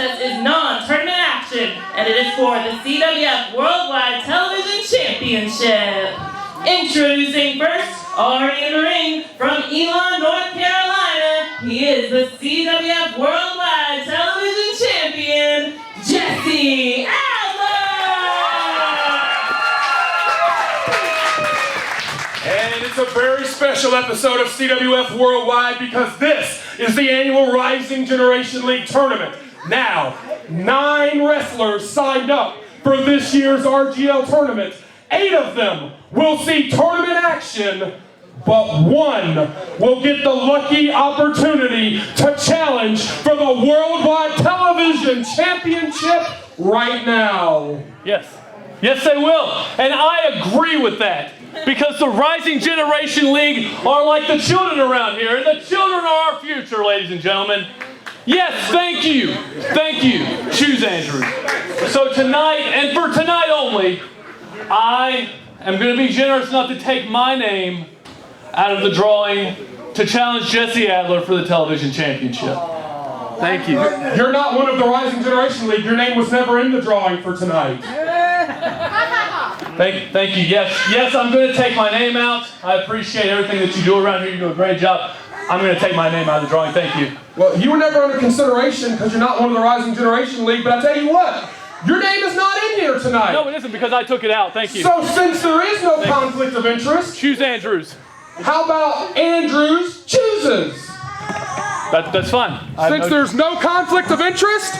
contest is non-tournament action, and it is for the CWF Worldwide Television Championship. Introducing first, already in the ring, from Elon, North Carolina, he is the CWF Worldwide Television Champion, Jesse Adler! And it's a very special episode of CWF Worldwide because this is the annual Rising Generation League tournament. Now, 9 wrestlers signed up for this year's RGL tournament. 8 of them will see tournament action, but 1 will get the lucky opportunity to challenge for the Worldwide Television Championship right now. Yes, they will. And I agree with that. Because the Rising Generation League are like the children around here, and the children are our future, ladies and gentlemen. Yes, thank you. Choose Andrews. So tonight, and for tonight only, I am going to be generous enough to take my name out of the drawing to challenge Jesse Adler for the television championship. Thank you. You're not one of the Rising Generation League. Your name was never in the drawing for tonight. Thank you. Yes, I'm going to take my name out. I appreciate everything that you do around here. You do a great job. I'm going to take my name out of the drawing. Thank you. Well, you were never under consideration because you're not one of the Rising Generation League, but I tell you what, your name is not in here tonight. No, it isn't because I took it out. Thank you. So since there is no conflict of interest, choose Andrews. How about Andrews chooses? That's fine. Since there's no conflict of interest,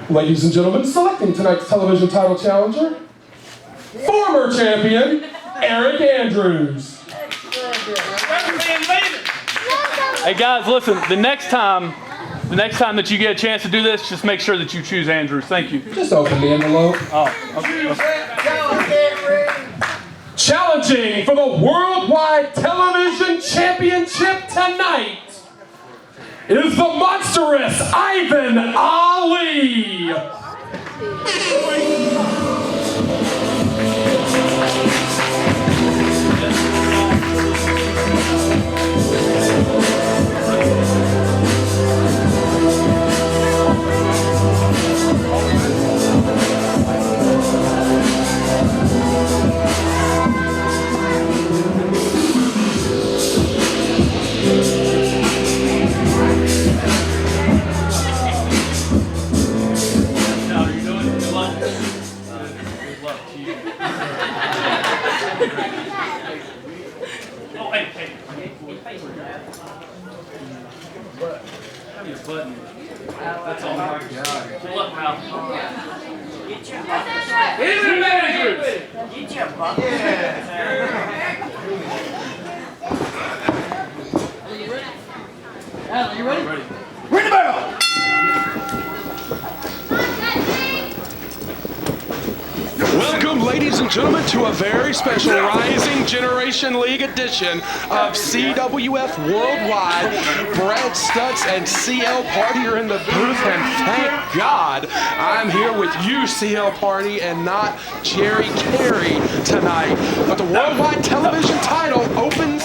ladies and gentlemen, selecting tonight's television title challenger, former champion, Aric Andrews. Hey guys, listen, the next time that you get a chance to do this, just make sure that you choose Andrews. Thank you. Just open the envelope. Oh, okay. Challenging for the Worldwide Television Championship tonight is the monstrous Ivan Ali. That's all. Oh my God. Pull up, pal. Get your bucket. Get your bucket. Are you ready? Alan, are you ready? Ready. Ring the bell! Welcome, ladies and gentlemen, to a very special Rising Generation League edition of CWF Worldwide. Brad Stutts and CL Party are in the booth, and thank God I'm here with you, CL Party, and not Jerry Carey tonight. But the Worldwide Television title opens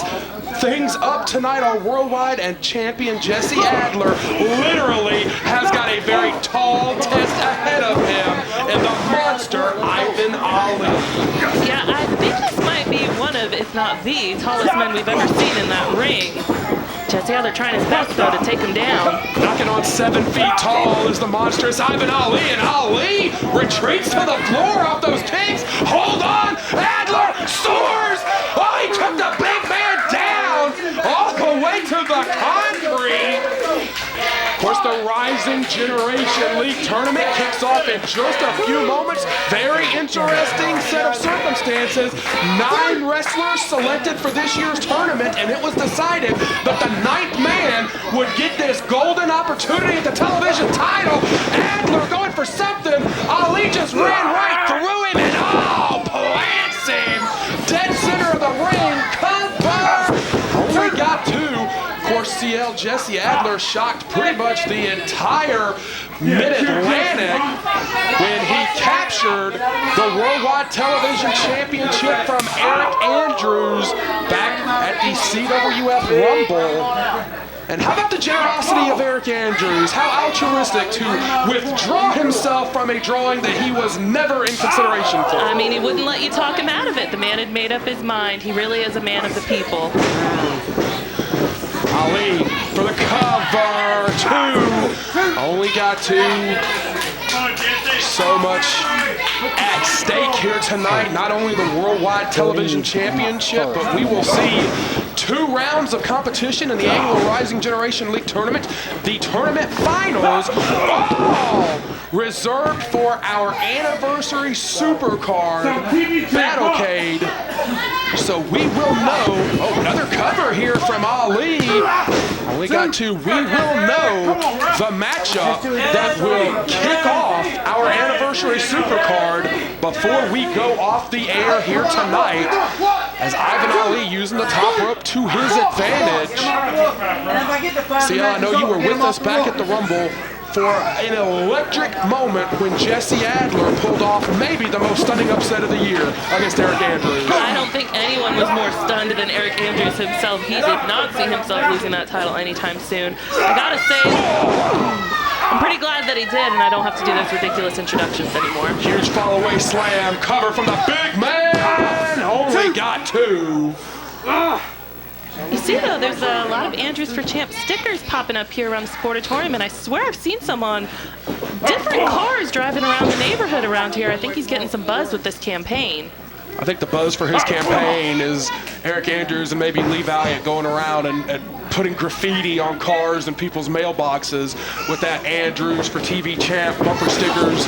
things up tonight on Worldwide, and champion Jesse Adler literally has got a very tall test ahead of him in the monster Ivan Ali. Yeah, I think this might be one of, if not the tallest men we've ever seen in that ring. Jesse Adler trying his best, though, to take him down. Knocking on 7 feet tall is the monstrous Ivan Ali, and Ali retreats to the floor off those kicks. Hold on, Adler soars! Oh, he took the big man down all the way to the concrete. Of course, the Rising Generation League tournament kicks off in just a few moments. Very interesting set of circumstances. 9 wrestlers selected for this year's tournament, and it was decided that the 9th man would get this golden opportunity at the television title. Adler going for something. Ali just ran right through him and plants him. Dead center of the ring. Cover. Only got 2. Of course, CL Jesse Adler shocked pretty much the entire Mid-Atlantic when he captured the Worldwide Television Championship from Aric Andrews back at the CWF Rumble. And how about the generosity of Aric Andrews? How altruistic to withdraw himself from a drawing that he was never in consideration for. I mean, he wouldn't let you talk him out of it. The man had made up his mind. He really is a man of the people. Ali for the cover, 2. Only got 2. So much at stake here tonight. Not only the Worldwide Television Championship, but we will see 2 rounds of competition in the annual Rising Generation League Tournament. The tournament finals, all reserved for our anniversary supercard Battlecade. So we will know. Oh, another cover here from Ali. Only got 2. We will know the matchup that will kick off our anniversary supercard before we go off the air here tonight, as Ivan Ali using the top rope to his advantage. See, I know you were with us back at the Rumble for an electric moment when Jesse Adler pulled off maybe the most stunning upset of the year against Aric Andrews. I don't think anyone was more stunned than Aric Andrews himself. He did not see himself losing that title anytime soon. I gotta say, I'm pretty glad that he did, and I don't have to do those ridiculous introductions anymore. Huge fall-away slam, cover from the big man. Only got 2. You see, though, there's a lot of Andrews for Champ stickers popping up here around the Supporter Tournament. I swear I've seen some on different cars driving around the neighborhood around here. I think he's getting some buzz with this campaign. I think the buzz for his campaign is Aric Andrews and maybe Lee Valiant going around and putting graffiti on cars and people's mailboxes with that Andrews for TV Champ bumper stickers,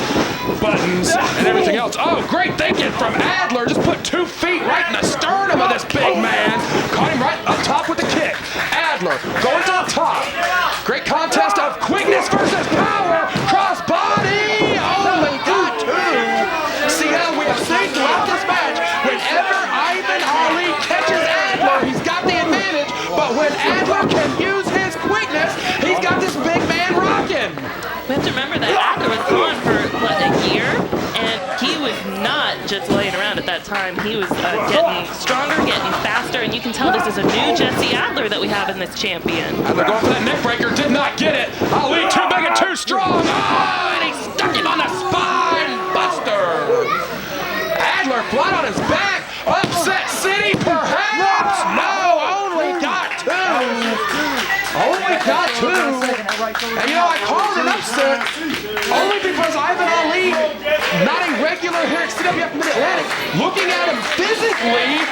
buttons, and everything else. Oh, great thinking from Adler. Just put 2 feet right in the sternum of this big man. Caught him right up top with the kick. Adler going to the top. Great contest of quickness versus power. Cross body. Only got 2. See how we have seen throughout this match. Whenever Ivan Ali catches Adler, he's got the advantage. But when Adler can use his quickness, he's got this big man rocking. We have to remember that Adler was on for, what, a year? And he was not just laying around at that time. He was getting stronger, getting faster, and you can tell this is a new Jesse Adler that we have in this champion. Adler going for that neck breaker, did not get it. Ali too big and too strong. Oh, and he stuck him on the spine buster. Adler flat on his back. Upset City, perhaps? No, only got 2. Only got 2. And you know, I called it an upset only because Ivan Ali, not a regular here at CWF Mid-Atlantic, looking at him physically,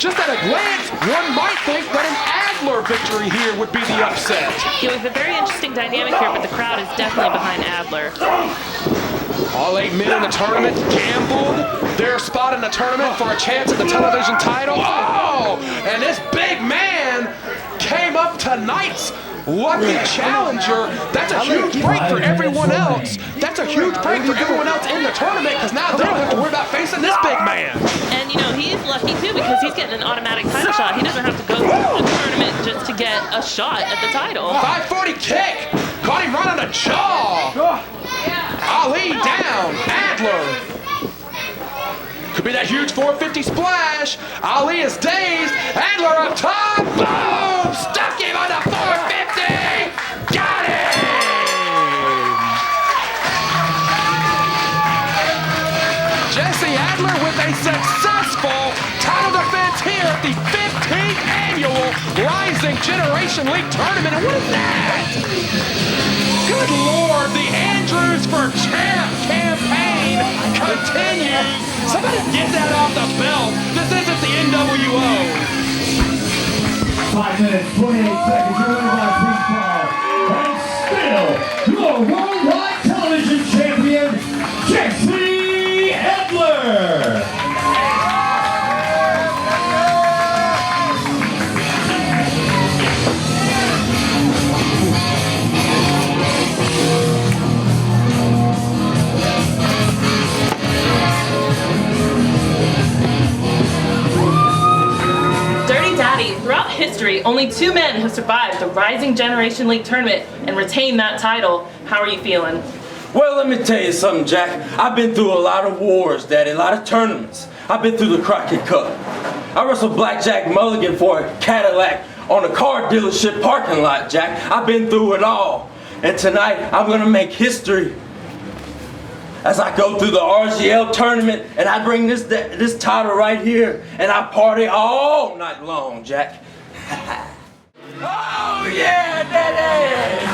just at a glance, one might think that an Adler victory here would be the upset. Yeah, we have a very interesting dynamic here, but the crowd is definitely behind Adler. All 8 men in the tournament gambled their spot in the tournament for a chance at the television title. Oh! And this big man came up tonight's lucky challenger. That's a huge break for everyone else. That's a huge break for everyone else in the tournament, because now they don't have to worry about facing this big man. And, you know, he's lucky, too, because he's getting an automatic title shot. He doesn't have to go through the tournament just to get a shot at the title. 540 kick. Caught him right on the jaw. Ali down. Adler. Could be that huge 450 splash. Ali is dazed. Adler up top. Boom! Stuck him on the 450. Got him! Jesse Adler with a successful title defense here at the 15th annual Rising Generation League Tournament. And what is that? Good Lord, the Andrews for Champ campaign continues. Somebody get that off the belt. This isn't the NWO. 5 minutes, 28 seconds, you're winning by pinfall. And still, your Worldwide Television Champion, Jesse Adler. 30 Daddy, throughout history, only 2 men have survived the Rising Generation League Tournament and retained that title. How are you feeling? Well, let me tell you something, Jack. I've been through a lot of wars, Daddy, a lot of tournaments. I've been through the Crockett Cup. I wrestled Blackjack Mulligan for a Cadillac on a car dealership parking lot, Jack. I've been through it all. And tonight, I'm gonna make history as I go through the RGL tournament and I bring this title right here and I party all night long, Jack. Oh yeah, Daddy!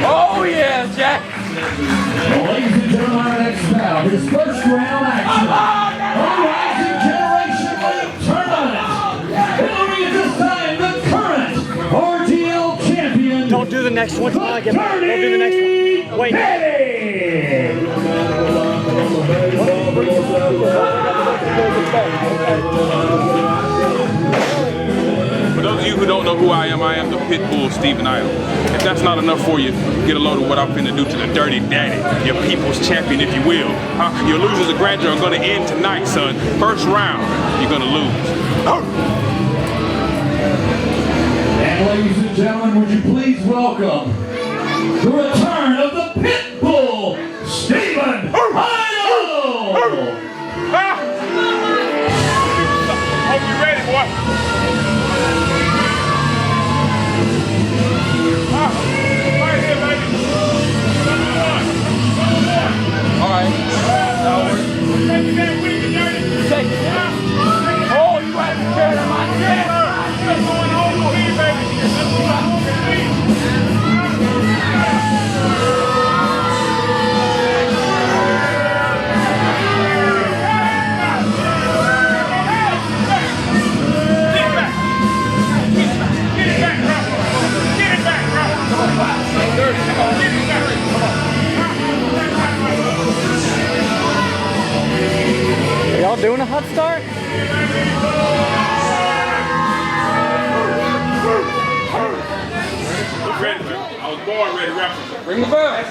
Oh yeah, Jack! Well, ladies and gentlemen, our next battle, his first round action. The Rising Generation League Tournament. In the ring at this time, the current RGL champion. Don't do the next one. Come on, get back. Don't do the next one. Wait. For those of you who don't know who I am the Pitbull Stephen Idol. If that's not enough for you, get a load of what I'm finna do to the Dirty Daddy, your people's champion, if you will. Your losers of grandeur are gonna end tonight, son. First round, you're gonna lose. And ladies and gentlemen, would you please welcome the return of the Pitbull, Stephen Idol! Hope you ready, boy. Right here, baby. All right. Take it back with you, Dirty. Take it. Oh, you had to carry my head. What's going on with me, baby? Let's go home with me. Are y'all doing a hot start? Ready, I was born ready, rapper. Ring the bell.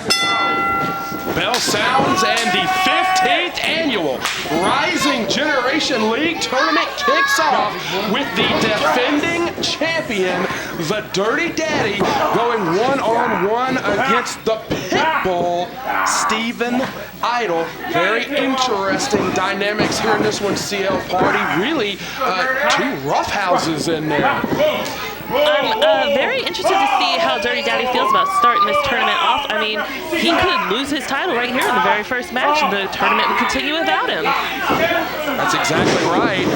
Bell sounds and the 15th annual Rising Generation League tournament kicks off with the defending champion, the Dirty Daddy, going one-on-one against the Pitbull, Stephen Idol. Very interesting dynamics here in this one, CL Party. Really, two roughhouses in there. I'm very interested to see how Dirty Daddy feels about starting this tournament off. I mean, he could lose his title right here in the very first match, and the tournament would continue without him. That's exactly right.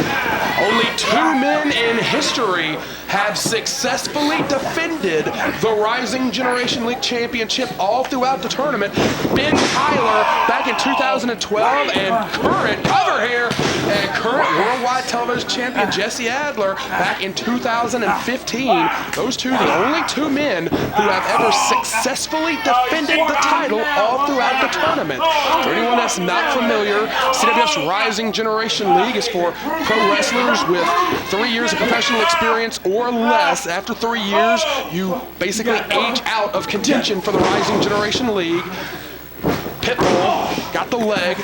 Only two men in history have successfully defended the Rising Generation League Championship all throughout the tournament. Ben Tyler back in 2012 and current cover here and current Worldwide Television Champion Jesse Adler back in 2015. Those two, the only two men who have ever successfully defended the title all throughout the tournament. For anyone that's not familiar, CWF's Rising Generation League is for pro wrestlers with 3 years of professional experience or less. After 3 years, you basically age out of contention for the Rising Generation League. Pitbull got the leg.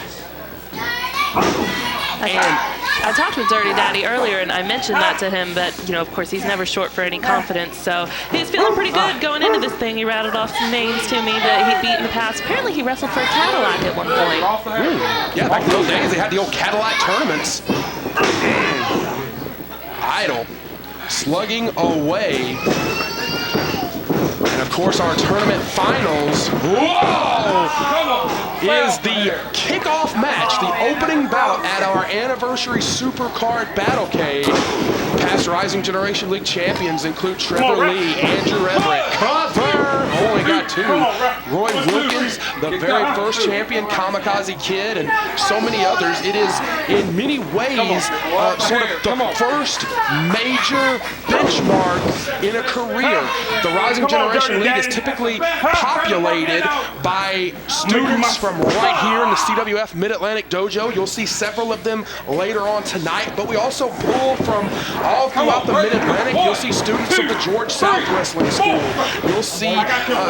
I talked with Dirty Daddy earlier, and I mentioned that to him, but, you know, of course, he's never short for any confidence, so he's feeling pretty good going into this thing. He rattled off some names to me that he beat in the past. Apparently, he wrestled for a Cadillac at one point. Yeah, back in those days, they had the old Cadillac tournaments. Idol slugging away. And of course, our tournament finals, is the kickoff match, the opening bout at our anniversary Supercard Battlecade. Past Rising Generation League champions include Trevor Lee, Andrew Everett, cover, only got two, Roy Wilkins, the very first champion, Kamakazi Kid, and so many others. It is in many ways sort of the first major benchmark in a career. The Rising Generation League is typically populated by students from right here in the CWF Mid-Atlantic dojo. You'll see several of them later on tonight, but we also pull from all throughout the Mid-Atlantic. You'll see students of the George South Wrestling School. You'll see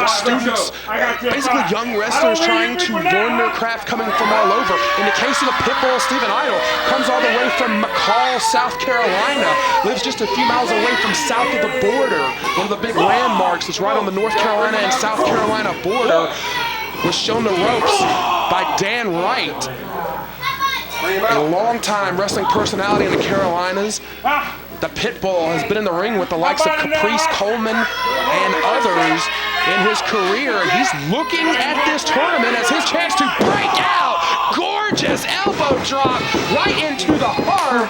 students, basically young wrestlers trying to learn their craft coming from all over. In the case of the Pitbull, Stephen Idol comes all the way from McCall, South Carolina, lives just a few miles away from south of the border. One of the big landmarks that's right on the North Carolina and South Carolina border, was shown the ropes by Dan Wright, a long-time wrestling personality in the Carolinas. The Pitbull has been in the ring with the likes of Caprice Coleman and others in his career. He's looking at this tournament as his chance to break out. Gorgeous elbow drop right into the heart.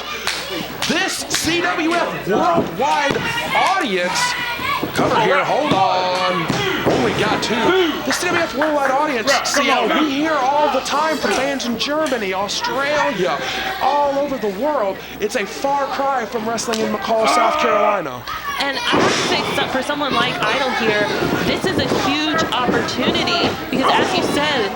This CWF worldwide audience. Cover here, hold on. Only got two. The CWF worldwide audience, CL, we hear all the time from fans in Germany, Australia, all over the world. It's a far cry from wrestling in McCall, South Carolina. And I have to say, for someone like Idol here, this is a huge opportunity because, as you said,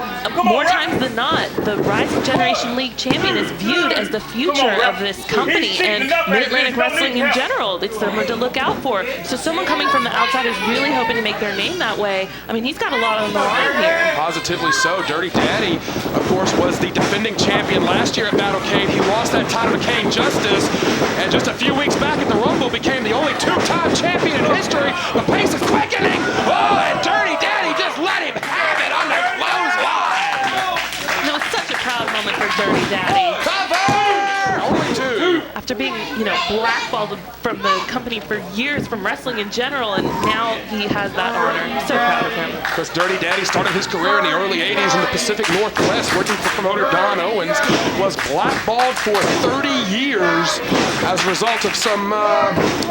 more times than not, the Rising Generation League champion is viewed as the future of this company and Mid-Atlantic wrestling in general. It's someone to look out for. So someone coming from the outside is really hoping to make their name that way. I mean, he's got a lot on the line here. Positively so. Dirty Daddy, of course, was the defending champion last year at Battlecade. He lost that title to Kane Justice, and just a few weeks back at the Rumble became the only two-time champion in history. The pace is quickening. Oh, and Dirty Daddy just let him have it on the clothesline. It was such a proud moment for Dirty Daddy. Cover! Only two. After being, blackballed from the company for years from wrestling in general, and now he has that honor. I'm so proud of him. Because Dirty Daddy started his career in the early 80s in the Pacific Northwest, working for promoter Don Owens, was blackballed for 30 years as a result of some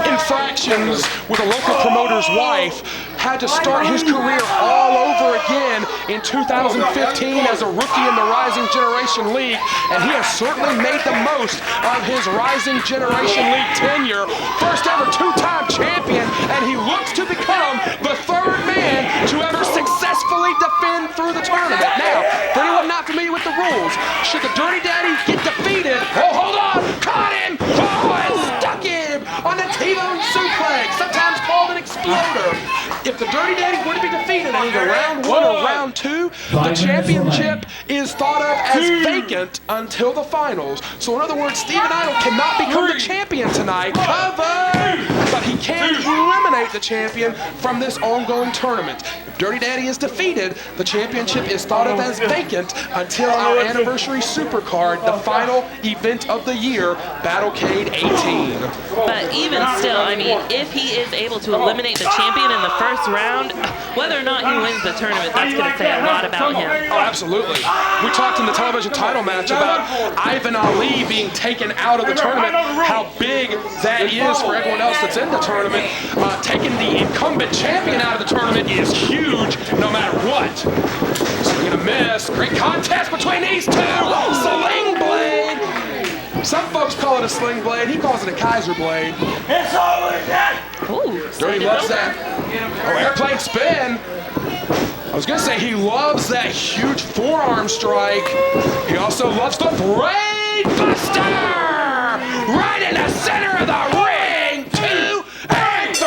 infractions with a local promoter's wife. Had to start his career all over again in 2015 as a rookie in the Rising Generation League, and he has certainly made the most of his Rising Generation League tenure. First ever two-time champion, and he looks to become the third man to ever successfully defend through the tournament. Now, for anyone not familiar with the rules, should the Dirty Daddy get defeated, hold on, caught him, and stuck him on the T-bone suplex, sometimes called an exploder. If the Dirty Daddy were to be defeated in either round one or round two, the championship is thought of as vacant until the finals. So in other words, Steven Idol cannot become the champion tonight. Cover! But he can eliminate the champion from this ongoing tournament. If Dirty Daddy is defeated, the championship is thought of as vacant until our anniversary supercard, the final event of the year, Battlecade 18. But even still, I mean, if he is able to eliminate the champion in the first round, whether or not he wins the tournament, that's going to say a lot about him. Oh, absolutely. We talked in the television title match about Ivan Ali being taken out of the tournament, how big that is for everyone else that's in the tournament. Taking the incumbent champion out of the tournament is huge, no matter what. Swing and a miss. Great contest between these two. Sling blade. Some folks call it a sling blade. He calls it a Kaiser blade. It's over, Dad. Ooh, Dirty loves that. Oh, airplane spin. I was going to say he loves that huge forearm strike. He also loves the brain buster. Right in the center of the ring. 2 and 3.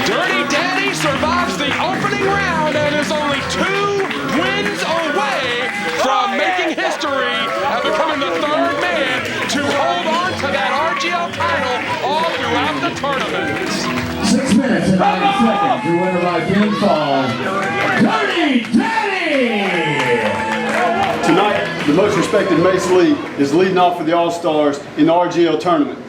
Dirty Daddy survives the opening round and is only 2 wins away from making history and becoming the third man to hold on to that RGL title all throughout the tournament. 6 minutes and 90 seconds to winner by pinfall, Dirty Daddy! Tonight, the most respected Mace Li is leading off for the All-Stars in the RGL tournament.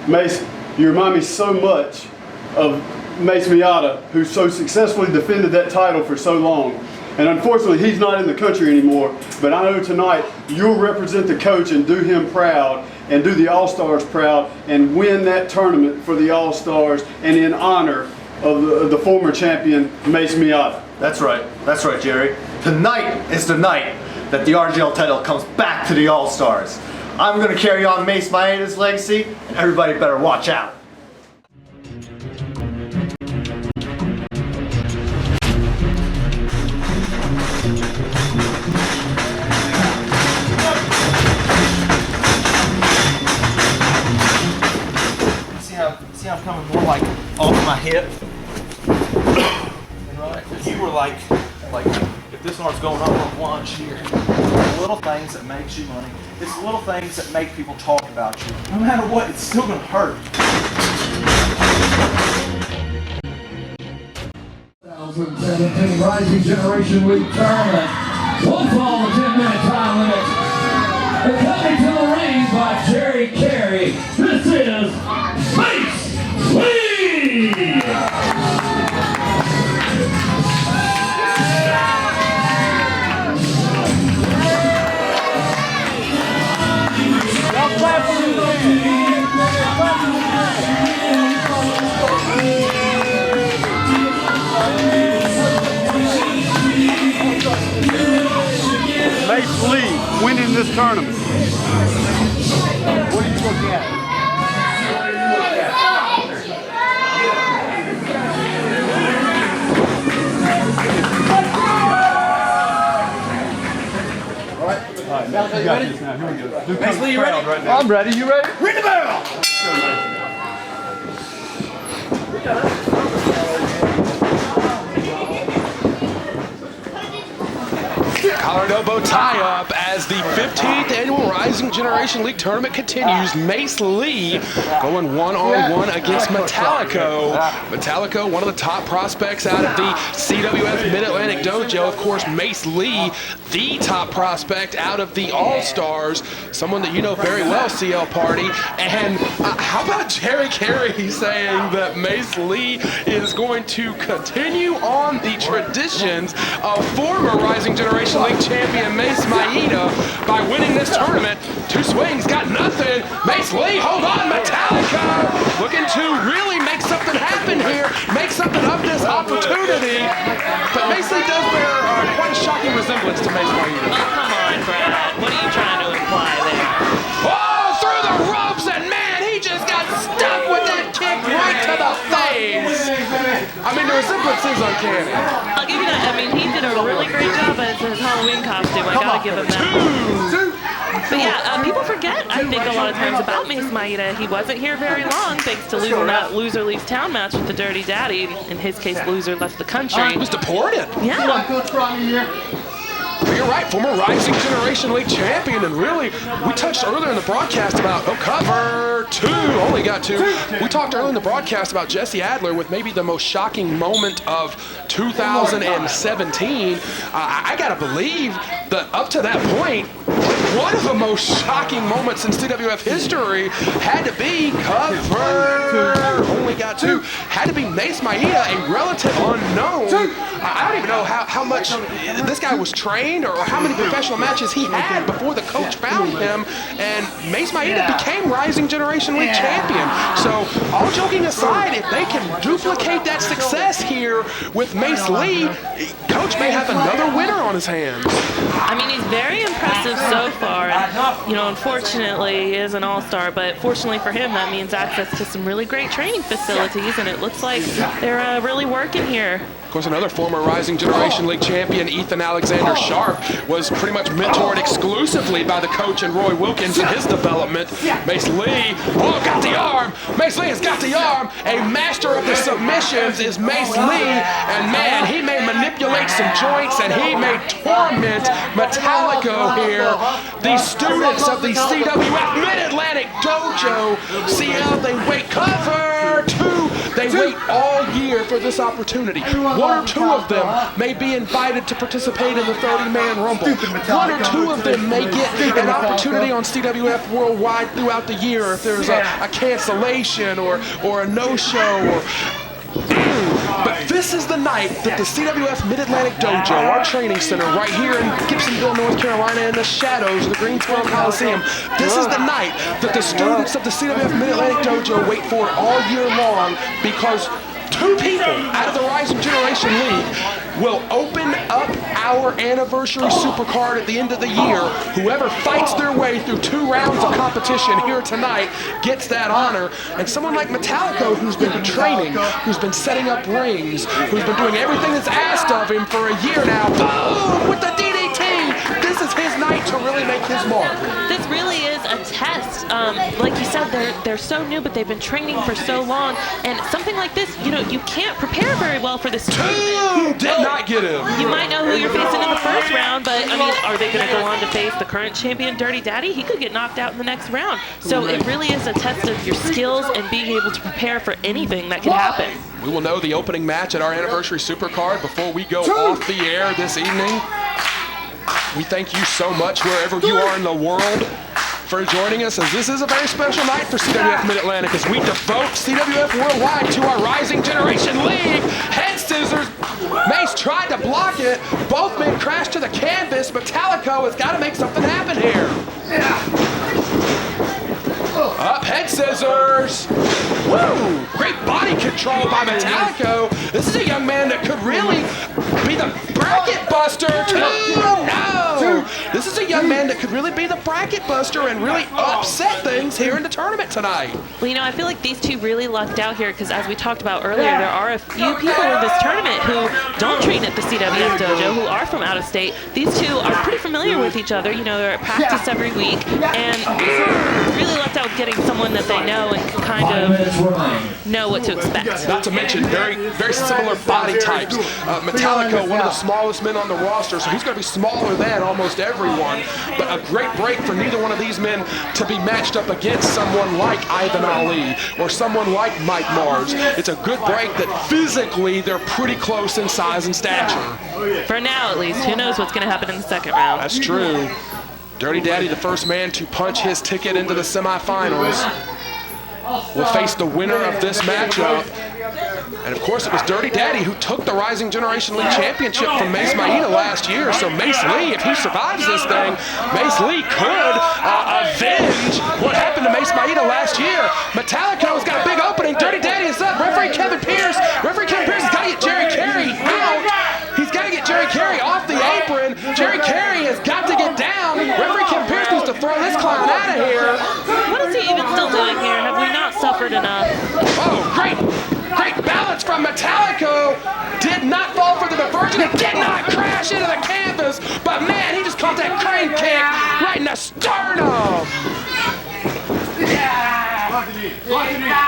Mace, you remind me so much of Mace Miata, who so successfully defended that title for so long. And unfortunately, he's not in the country anymore, but I know tonight you'll represent the coach and do him proud and do the All-Stars proud and win that tournament for the All-Stars and in honor of the former champion, Mace Miata. That's right, Jerry. Tonight is the night that the RGL title comes back to the All-Stars. I'm going to carry on Mace Miata's legacy, and everybody better watch out. See how I'm coming more like off my hip? Right? You were like if this arm's going up on lunch here. The little things that makes you money. It's the little things that make people talk about you. No matter what, it's still gonna hurt. 2017 Rising Generation League Tournament. We'll follow the 10-minute time limit. coming to the ring by Jerry Carey, this is Mace Li! Mace Li winning this tournament. What are you looking at? You got this now. Here we go. Mace Li, you ready? Right now. I'm ready. You ready? Ring the bell! Collar and elbow tie-up as the 15th annual Rising Generation League tournament continues. Mace Li going one-on-one against Metallico. Metallico, one of the top prospects out of the CWF Mid-Atlantic dojo. Of course, Mace Li, the top prospect out of the All-Stars. Someone that you know very well, CL Party. And how about Jerry Carey saying that Mace Li is going to continue on the traditions of former Rising Generation League champion Mace Maida by winning this tournament. 2 swings, got nothing. Mace Li, hold on, Metallico looking to really make something happen here, make something of this opportunity. But Mace Li does bear quite a shocking resemblance to Mace Maida. Oh, come on, Brad. What are you trying to imply there? Oh, through the ropes, and man, he just got stuck with that kick right to the face. I mean, the resemblance is uncanny. I'll give you that. I mean, he did a really great job as his Halloween costume. I gotta give him that. But yeah, people forget, I think, a lot of times about Mace Maida. He wasn't here very long thanks to losing that Loser Leaves Town match with the Dirty Daddy. In his case, Loser left the country. He was deported. Yeah. Coach Ronnie here. You're right, former Rising Generation League champion, and really, we touched earlier in the broadcast about, cover 2, only got 2. We talked earlier in the broadcast about Jesse Adler with maybe the most shocking moment of 2017. I gotta believe that up to that point, one of the most shocking moments in CWF history had to be cover, only got 2, had to be Mace Maida, a relative unknown. I don't even know how much this guy was trained or how many professional matches he had before the coach found him, and Mace Maida became Rising Generation League champion. So, all joking aside, if they can duplicate that success here with Mace Li, coach may have another winner on his hands. I mean, he's very impressive so far. And, you know, unfortunately, he is an all-star, but fortunately for him, that means access to some really great training facilities, and it looks like they're really working here. Of course, another former Rising Generation League champion, Ethan Alexander Sharp, was pretty much mentored exclusively by the coach and Roy Wilkins in his development. Mace Li, got the arm. Mace Li has got the arm. A master of the submissions is Mace Li, and man, he may manipulate some joints and he may torment Metallico here. The students of the CWF Mid-Atlantic dojo, CL, they wait cover 2. They wait all year for this opportunity. 1 or 2 of them may be invited to participate in the 30-man Rumble. 1 or 2 of them may get an opportunity on CWF Worldwide throughout the year if there's a cancellation or a no-show. But this is the night that the CWF Mid-Atlantic Dojo, our training center right here in Gibsonville, North Carolina, in the shadows of the Greensboro Coliseum, this is the night that the students of the CWF Mid-Atlantic Dojo wait for all year long, because 2 people out of the Rising Generation League will open up our anniversary supercard at the end of the year. Whoever fights their way through 2 rounds of competition here tonight gets that honor. And someone like Metallico, who's been training, who's been setting up rings, who's been doing everything that's asked of him for a year now, boom, with the DDT. This is his night to really make his mark. This really is a test. Like you said, they're so new, but they've been training for so long. And something like this, you know, you can't prepare very well for this tournament. Did not get him. You might know who you're facing in the first round, but I mean, are they going to go on to face the current champion, Dirty Daddy? He could get knocked out in the next round. So it really is a test of your skills and being able to prepare for anything that can happen. We will know the opening match at our anniversary supercard before we go off the air this evening. we thank you so much wherever you are in the world for joining us, as this is a very special night for CWF Mid-Atlantic as we devote CWF Worldwide to our Rising Generation League. Head scissors. Mace tried to block it. Both men crashed to the canvas. Metallico has got to make something happen here. Up, head scissors. Woo! Great body control by Metallico. This is a young man that could really be the bracket buster too. No! This is a young man that could really be the bracket buster and really upset things here in the tournament tonight. Well, you know, I feel like these two really lucked out here because, as we talked about earlier, there are a few people in this tournament who don't train at the CWF dojo, who are from out of state. These two are pretty familiar with each other. You know, they're at practice every week, and really lucked out getting someone that they know and can kind of know what to expect. Not to mention very, very similar body types. Metallico, one of the smallest men on the roster, so he's going to be smaller than almost everyone. But a great break for neither one of these men to be matched up against someone like Ivan Ali or someone like Mike Mars. It's a good break that physically they're pretty close in size and stature. For now, at least. Who knows what's going to happen in the second round? That's true. Dirty Daddy, the first man to punch his ticket into the semifinals, will face the winner of this matchup. And of course, it was Dirty Daddy who took the Rising Generation League Championship from Mace Li last year. So Mace Li, if he survives this thing, Mace Li could avenge what happened to Mace Li last year. Metallico's got a big opening. Dirty Daddy is up. Referee Kevin Pierce has got to get Jerry Carey out. He's got to get Jerry Carey off the apron. Jerry Carey has got to get down. Referee Kevin Pierce needs to throw this clown out of here. What is he even still doing here? Have we not suffered enough? Oh, great balance from Metallico. Did not fall for the diversion. It did not crash into the canvas. But man, he just caught that crane kick right in the sternum.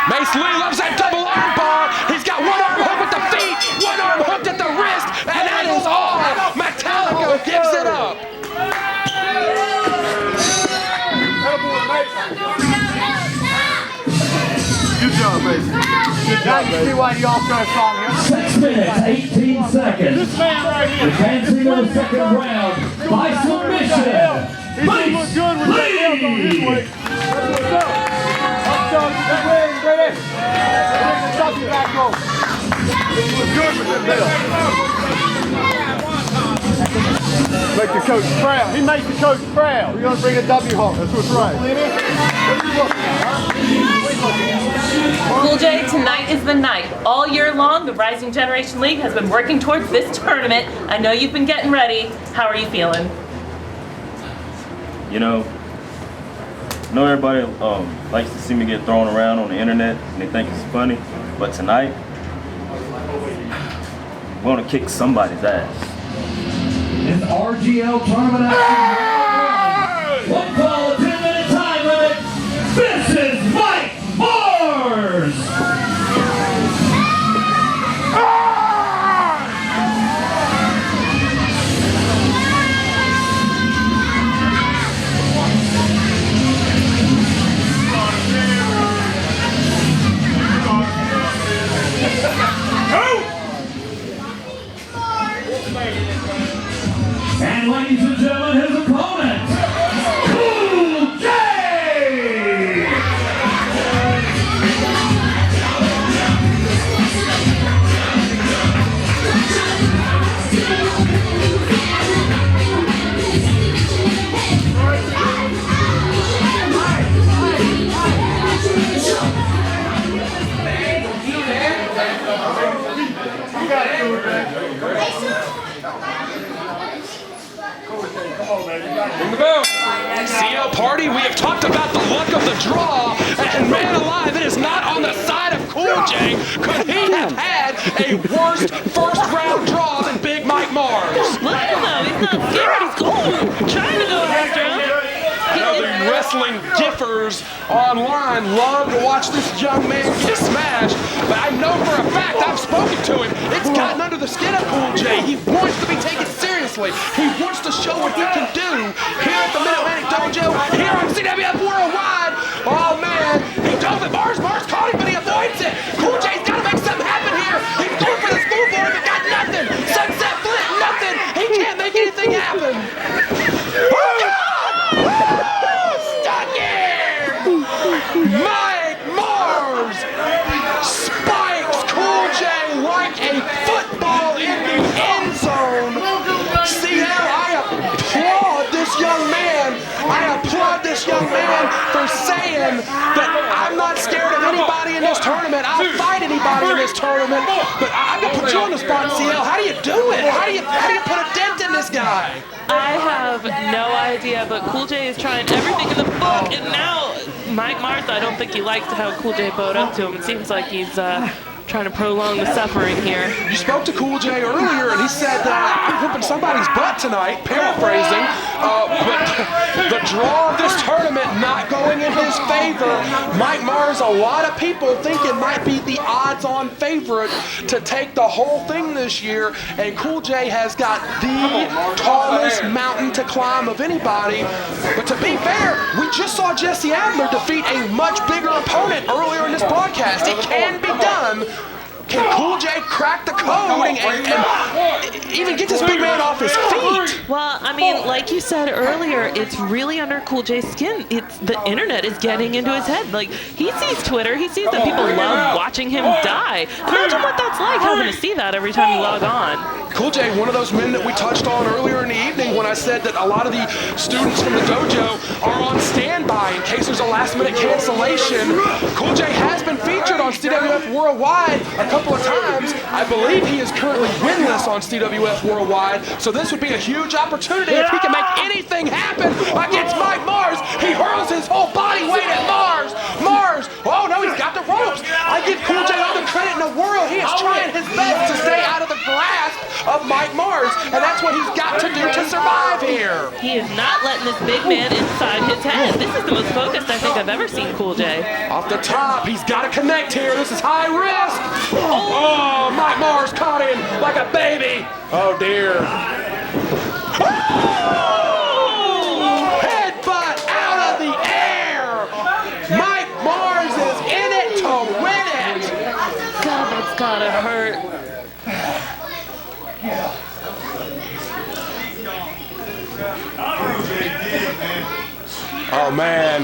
Mace Li loves that double arm bar. He's got one arm hooked at the feet, one arm hooked at the wrist, and that is all. Metallico gives it up. Good job, Mace. Good job, you see why the All-Star song here? 6 minutes, 18 seconds. This man right here. Advancing to the second round by submission. He looks good with the hands on his way. That's what's up. Up, good win, great. Bring the Stutts back home. He looks good with them belts. Make the coach proud. He makes the coach proud. We're going to bring a W home. That's what's right. What are you looking at, huh? Kool Jay, tonight is the night. All year long, the Rising Generation League has been working towards this tournament. I know you've been getting ready. How are you feeling? You know everybody likes to see me get thrown around on the internet and they think it's funny, but tonight, I'm gonna kick somebody's ass. It's RGL tournament action. One call, 10-minute time limit. This is Mike Mars. And ladies and gentlemen, his opponent, Kool Jay! CL Party, we have talked about the luck of the draw, and man alive, it is not on the side of Kool Jay. Could he have had a worse first round draw than Big Mike Mars? Look at him though, he's not scared, he's going, trying to go after him. The wrestling giffers online love to watch this young man get smashed, but I know for a fact, I've spoken to him, it's gotten under the skin of Kool Jay. He wants to be taken seriously. He wants to show what he can do here at the Mid-Atlantic Dojo, here on CWF Worldwide. Oh man, he dove at Mars caught him, but he avoids it. Kool Jay's got to make something happen here. He threw for the school board, but got nothing. Sunset flip, nothing. He can't make anything happen. here saying that I'm not scared of anybody in this tournament. I'll fight anybody in this tournament. But I'm gonna put you on the spot, CL. How do you do it? How do you put a dent in this guy? I have no idea, but Kool Jay is trying everything in the book, and now Mike Mars, I don't think he likes how Kool Jay bowed up to him. It seems like he's trying to prolong the suffering here. You spoke to Kool Jay earlier, and he said, I'm whooping somebody's butt tonight, paraphrasing, but the draw of this tournament not going in his favor. Mike Mars, a lot of people think it might be the odds-on favorite to take the whole thing this year, and Kool Jay has got the tallest mountain to climb of anybody. But to be fair, we just saw Jesse Adler defeat a much bigger opponent earlier in this broadcast. It can be done. Can Kool Jay crack the code and even get this big man off his feet? Well, I mean, like you said earlier, it's really under Kool Jay's skin. It's the internet is getting into his head. Like, he sees Twitter, he sees that people love watching him die. Imagine what that's like, having to see that every time you log on. Kool Jay, one of those men that we touched on earlier in the evening when I said that a lot of the students from the dojo are on standby in case there's a last-minute cancellation. Kool Jay has been featured on CWF Worldwide a couple of times. I believe he is currently winless on CWF Worldwide, so this would be a huge opportunity if he can make anything happen against Mike Mars. He hurls his whole body weight at Mars. Mars, oh no, he's got the ropes. I give Kool Jay all the credit in the world. He is trying his best to stay out of the grasp of Mike Mars, and that's what he's got to do to survive here. He is not letting this big man inside his head. This is the most focused I think I've ever seen Kool Jay. Off the top, he's got to connect here. This is high risk. Oh, Mike Mars caught him like a baby. Oh, dear. Oh! Headbutt out of the air. Mike Mars is in it to win it. God, that's gotta hurt. Oh man,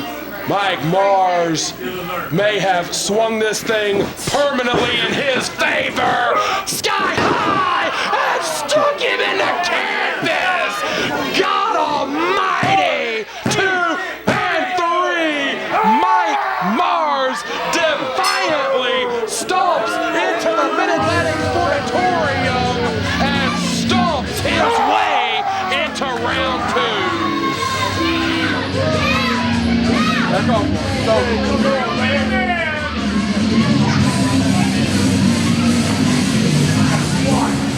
Mike Mars may have swung this thing permanently in his favor. Sky high and stuck him in the canvas. God almighty, 2 and 3. Mike Mars defiantly stomps into the Mid-Atlantic Sportatorium and stomps his way into round 2.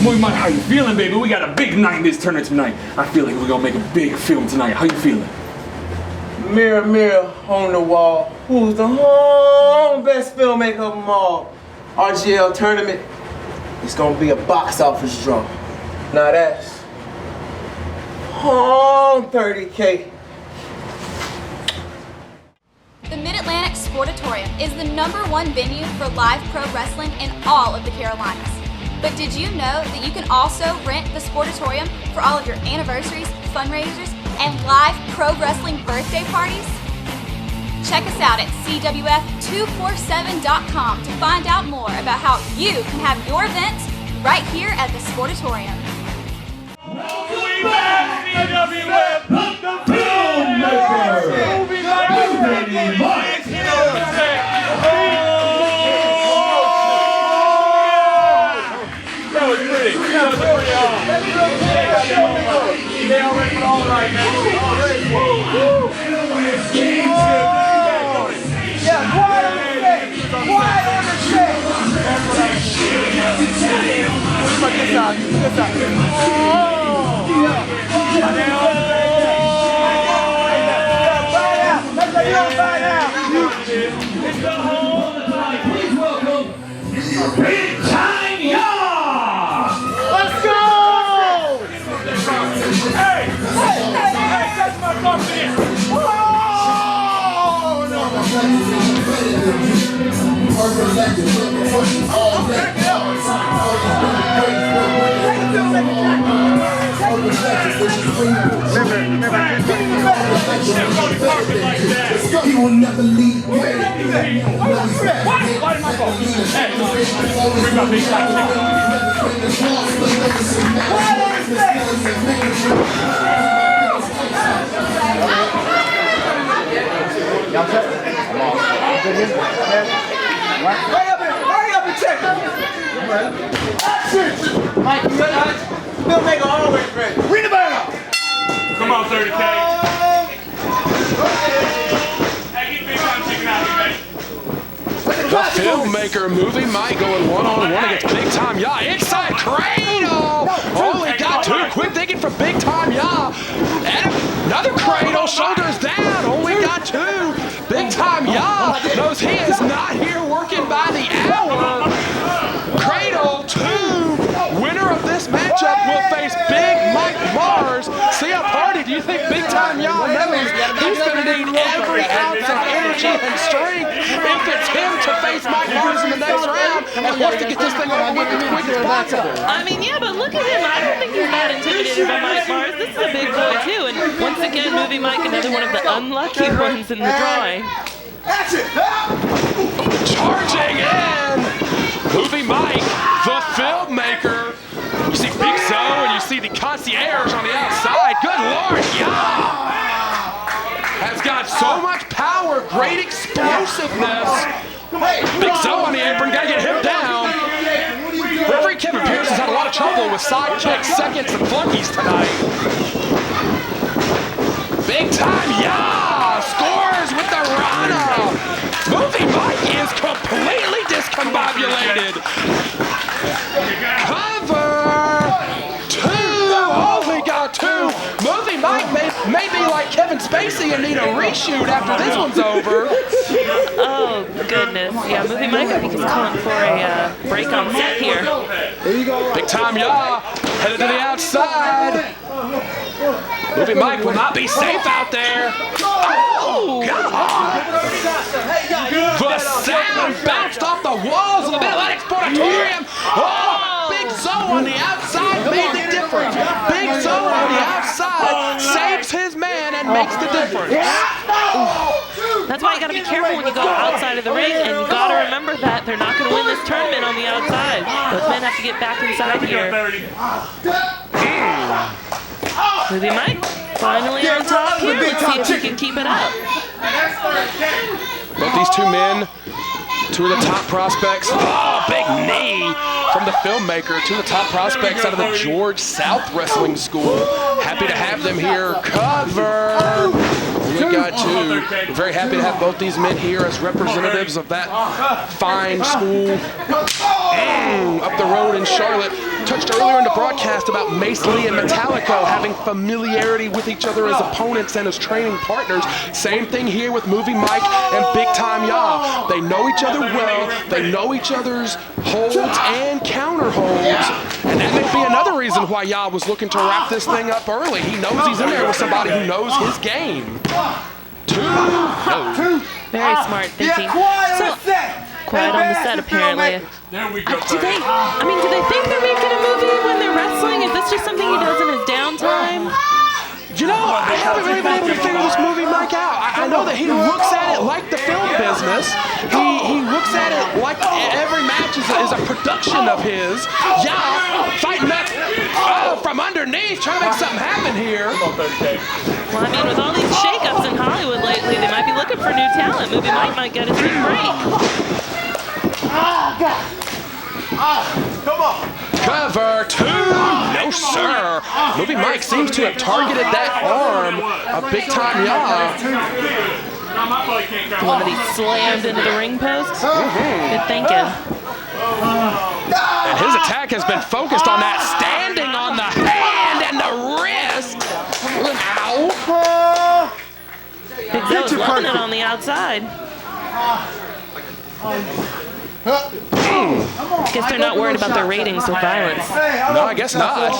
Boy, Mike, how you feeling, baby? We got a big night in this tournament tonight. I feel like we're gonna make a big film tonight. How you feeling? Mirror, mirror on the wall, who's the best filmmaker of them all? RGL tournament, it's gonna be a box office draw. Now that's 30K. The Mid-Atlantic Sportatorium is the #1 venue for live pro wrestling in all of the Carolinas. But did you know that you can also rent the Sportatorium for all of your anniversaries, fundraisers, and live pro wrestling birthday parties? Check us out at CWF247.com to find out more about how you can have your events right here at the Sportatorium. We back, CWF, the Filmmaker, Mike. That was pretty. That was pretty awesome. They already put all right, man. Yeah, quiet on the set. Quiet on the set. Look this out. Look this out. It's the whole time. Please welcome Time Yah! Let's go! Hey! That's my confidence! Oh, no! He will never leave. What? Y'all Hurry up and check it. Mike, you ready? Filmmaker always ready. Ring the bell. Come on, 30K. Hey, get big time chicken out here, man. The Filmmaker Movie Mike going one-on-one against Big Time Yah. Inside cradle! Only got two. Quick thinking from Big Time Yah. And another cradle, shoulders down. Only got two. Big Time Yah knows he is not here working by the hour. Cradle, two. Winner of this matchup will face Big Mike Mars. See a party. Do you think Big Time Yah knows he's going to need every ounce of energy and strength if it's him to face Mike Mars in the next round and wants to get this thing over with as quick as possible? I mean, yeah, but look at him. I don't think he's that intimidated by Mike Mars. This is a big boy, too. And once again, Movie Mike, another one of the unlucky ones in the drawing. Charging in! Movie Mike, the Filmmaker. You see Big Zo and you see the concierge on the outside. Good Lord, Yah! Has got so much power, great explosiveness. Big Zo on the apron, gotta get him down. Referee Kevin Pierce has had a lot of trouble with side kicks, seconds, and flunkies tonight. Big Time Yah scores with the Rana. Movie Mike is completely discombobulated. Cover! Two! Only got two! Movie Mike may be like Kevin Spacey and need a reshoot after this one's over. Oh, goodness. Yeah, Movie Mike, I think, is calling for a break on set here. Big Time Yah headed to the outside. Movie Mike will not be safe out there. Oh, God! The sound bounced off the walls of the Mid-Atlantic Sportatorium. Oh, Big Zo on the outside made the difference. Big Zo on the outside saves his man and makes the difference. That's why you gotta be careful when you go outside of the ring, and you gotta remember that they're not gonna win this tournament on the outside. Those men have to get back inside here. Movie Mike finally on top here. Let's see if he can keep it up. Both these two men, two of the top prospects. Oh, big knee from the Filmmaker. Two of the top prospects out of the George South Wrestling School. Happy to have them here. Cover. Only got two. We're very happy to have both these men here as representatives of that fine school. Up the road in Charlotte. Touched earlier in the broadcast about Mace Li and Metallico having familiarity with each other as opponents and as training partners. Same thing here with Movie Mike and Big Time Yah. They know each other well. They know each other's holds and counter holds. And that may be another reason why Yah was looking to wrap this thing up early. He knows he's in there with somebody who knows his game. Two. No. Very smart thinking. So, quiet on the set, apparently. There we go. Do they think they're making a movie when they're wrestling? Is this just something he does in his downtime? You know, I haven't really been able to figure this Movie Mike out. I know that he looks at it like the film business. He looks at it like every match is a production of his. Yeah, fighting that from underneath, trying to make something happen here. Well, I mean, with all these shakeups in Hollywood lately, they might be looking for new talent. Movie Mike might get his big break. Come on. Cover two. No, sir. Movie Mike seems to have targeted that arm of Big Time Yah. The one that he slammed into the ring post. Good thinking. And his attack has been focused on that standing on the hand and the wrist. Ow. Big Zo is loving it on the outside. Guess they're not worried about their ratings with violence. No, I guess not.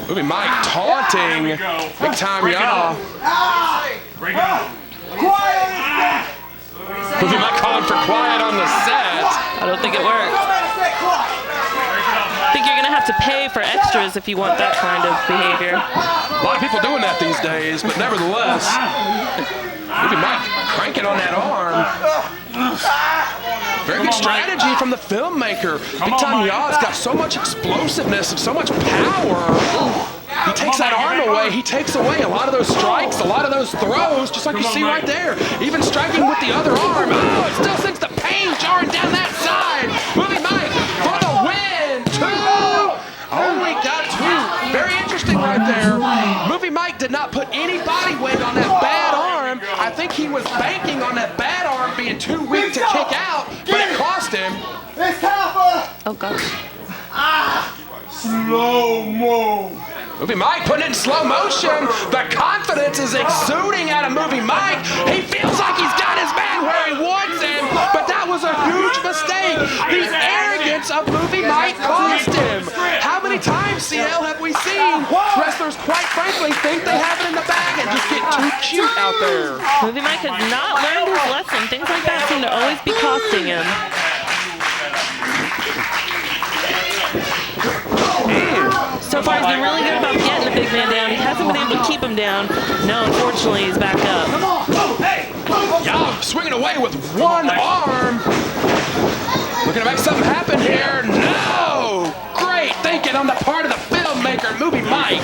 Movie Mike taunting Big Time Yah. Movie Mike calling for quiet on the set. I don't think it worked. I think you're going to have to pay for extras if you want that kind of behavior. A lot of people doing that these days, but nevertheless, Movie Mike cranking on that arm. Very good strategy from the Filmmaker. Big Time Yah's got so much explosiveness and so much power. He takes that arm away. He takes away a lot of those strikes, a lot of those throws, just like you see right there. Even striking with the other arm. Oh, it still sends the pain jarring down that side. Movie Mike for the win. 2. Only got 2. Very interesting right there. Movie Mike did not put any body weight on that bad arm. I think he was banking on that bad arm being too weak to kick out, but it cost him. Oh, gosh. Slow-mo. Movie Mike putting it in slow motion. The confidence is exuding out of Movie Mike. He feels like he's got his man where he wants him, but that was a huge mistake. The arrogance of Movie Mike cost him. How many times, CL, have we seen wrestlers, quite frankly, think they have it in the bag and just get too cute out there? Movie Mike has not learned his lesson. Things like that seem to always be costing him. So far, he's been really good about getting the big man down. He hasn't been able to keep him down. No, unfortunately, he's back up. Yah swinging away with one arm. Looking to make something happen here. No! Great thinking on the part of the filmmaker, Movie Mike.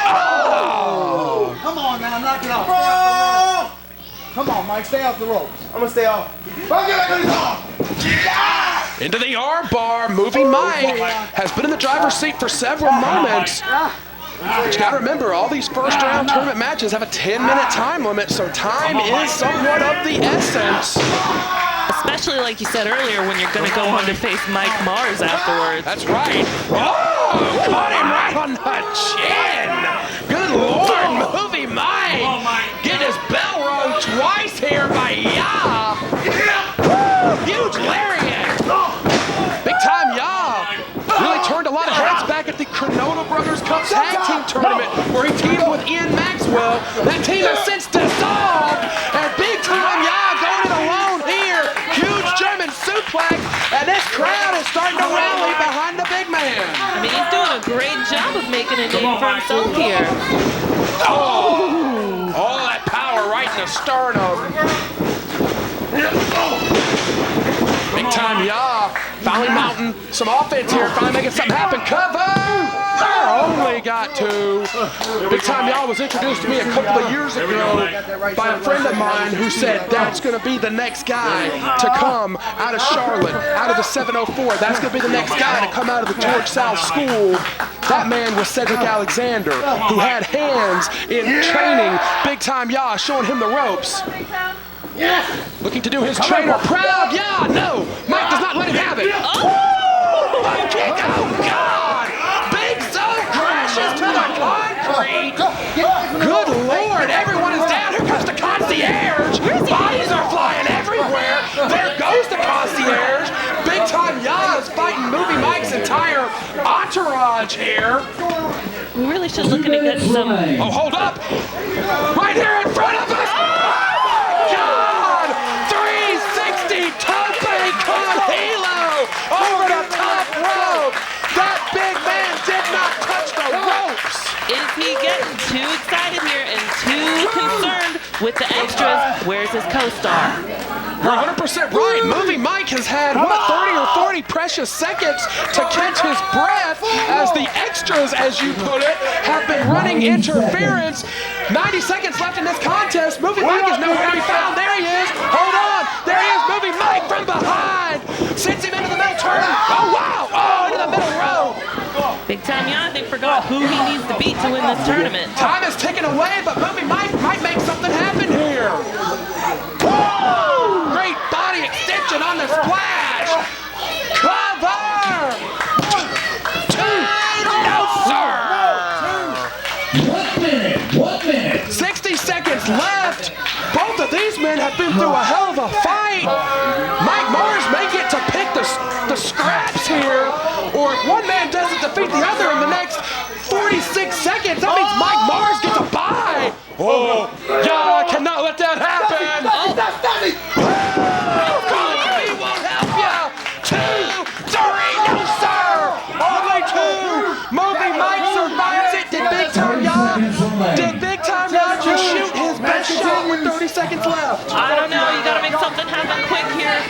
Oh! Come on now, knock it off. Come on, Mike, stay off the ropes. I'm gonna stay off. Into the arm bar, Movie Mike has been in the driver's seat for several moments. But you gotta remember, all these first round tournament matches have a 10-minute time limit, so time is somewhat of the essence. Especially like you said earlier, when you're gonna go on to face Mike Mars afterwards. That's right. Oh, caught him right on the chin. Good Lord, Movie Mike. Get his bell rung twice here by Yah. Huge lariat. Big Time Yah really turned a lot of heads back at the Cronulla Brothers Cup Tag Team Tournament where he teamed with Ian Maxwell. That team has since dissolved, and Big Time Yah going it alone here. Huge German suplex, and this crowd is starting to rally behind the big man. I mean, he's doing a great job of making a name for himself here. Oh, all that power right in the sternum. Big Time Yah finally mounting some offense here, finally making something happen. Cover! Only got 2. Big Time Yah was introduced to me a couple of years ago by a friend of mine who said that's going to be the next guy to come out of Charlotte, out of the 704. That's going to be the next guy to come out of the George South School. That man was Cedric Alexander, who had hands in training Big Time Yah, showing him the ropes. Looking to do his trainer proud. Yeah, no. Mike does not let him have it. Oh! A kick. Oh, God. Big Zone crashes to the concrete. Good Lord. Everyone is down. Here comes the concierge. Bodies are flying everywhere. There goes the concierge. Big Time Yah is fighting Movie Mike's entire entourage here. We really should look to get some. Oh, hold up. Right here in front of us. God! 360 tope con hilo over the top rope. That big man did not touch the ropes. Is he getting too excited here and too concerned with the extras? Where's his co-star? You're 100% right. Movie Mike has had, 30 or 40 precious seconds to catch his breath as the extras, as you put it, have been running interference. 90 seconds left in this contest. Movie Mike is nowhere to be found. There he is. Hold on. There he is. Movie Mike from behind. Sends him into the middle turn. Oh, wow. Oh, into the middle row. Big Time Yah, I think, forgot who he needs to beat to win this tournament. Time is ticking away, but Movie Mike might make something happen here. Woo! Great body extension on the splash. Cover. 2. No, sir. 1 minute. 60 seconds left. Both of these men have been through a hell of a fight. Mike Mars may get to pick the scraps here, or if one man doesn't defeat the other in the next 46 seconds, that means Mike Mars gets a bye. Oh, yeah, I cannot let that happen. He won't help you. 2, 3, no, sir. Only 2. Movie Mike survives it. Did Big Time Yah just shoot his best shot with 30 seconds left? I don't know. You got to make something happen quick here.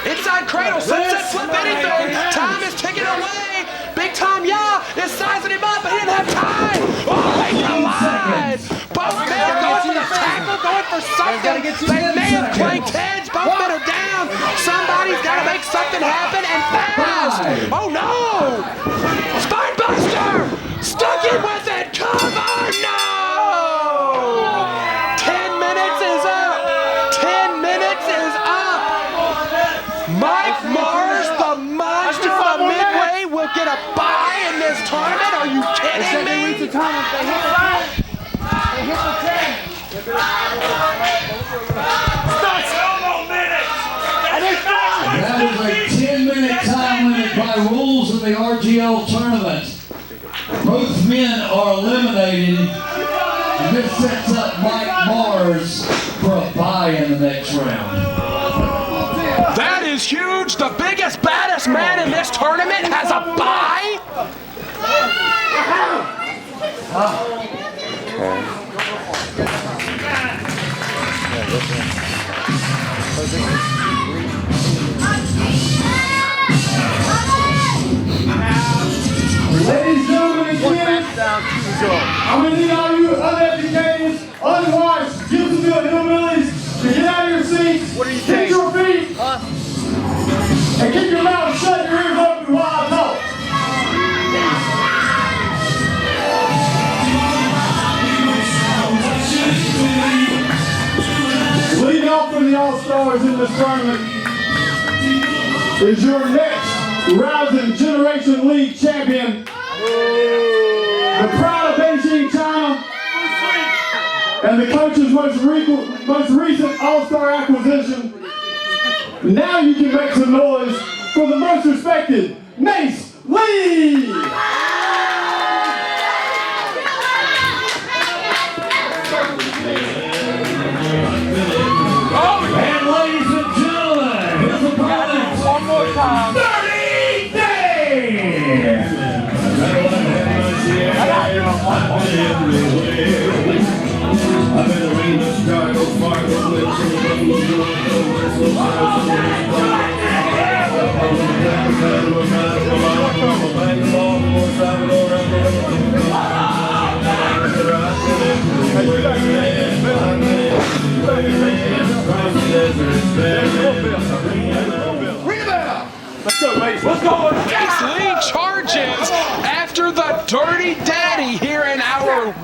Inside cradle, sunset flip, anything. Time is ticking away. Big Time Yah is sizing him up, but he didn't have time. or something. They may have played Ted's, both men are down. Somebody's got to make something happen and fast. Oh no! Spine Buster! Stuck in with it! Cover! No! 10 minutes is up! 10 minutes is up! Mike Mars, the monster of Midway, will get a bye in this tournament. Are you kidding me? They hit the 10. Stutts, no minutes. That is a 10-minute time limit by rules of the RGL tournament. Both men are eliminated, and this sets up Mike Mars for a bye in the next round. That is huge. The biggest, baddest man in this tournament has a bye. Ladies and gentlemen, I'm going to need all you uneducated, unwashed, guilty to hillbillies to get out of your seats, kick your feet, and keep your mouth shut and your ears open while I talk. Leading off from the All-Stars in this tournament is your next Rising Generation League champion, the pride of Beijing, China, and the coach's most recent All-Star acquisition. Now you can make some noise for the most respected Mace Li! And ladies and gentlemen, his opponent, One more time. Dirty Daddy! Let's go, Mace. Let's go. Mace Li charges after the Dirty Daddy here in our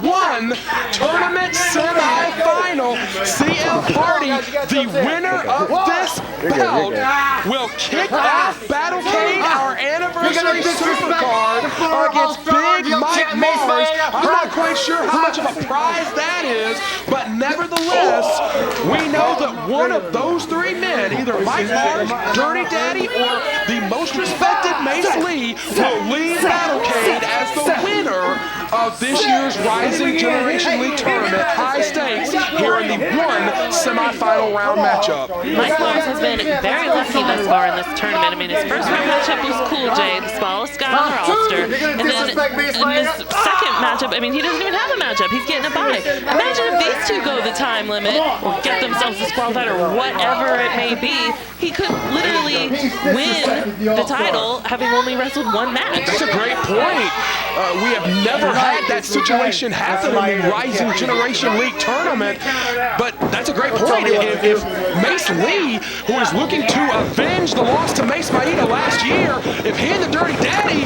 tournament semi-final CL Party. The winner of this bout will kick off Battlecade, our anniversary supercard, against Big Mike Mars. I'm not quite sure how much of a prize that is, but nevertheless, we know that one of those three men, either Mike Mars, Dirty Daddy, or the most respected Mace Li, will lead Battlecade as the winner of this year's Rising Generation League tournament. High stakes here in the semi-final round matchup. Mike Mars has been very lucky thus far in this tournament. I mean, his first round matchup was Kool Jay, the smallest guy on the roster. And then in this second matchup, I mean, he doesn't even have a matchup. He's getting a bye. Imagine if these two go the time limit or get themselves disqualified or whatever it may be. He could literally win the title having only wrestled one match. That's a great point. We have never had that situation happen in the Rising Generation League tournament, but that's a great point. If Mace Li, who is looking to avenge the loss to Mace Maida last year, if he and the Dirty Daddy,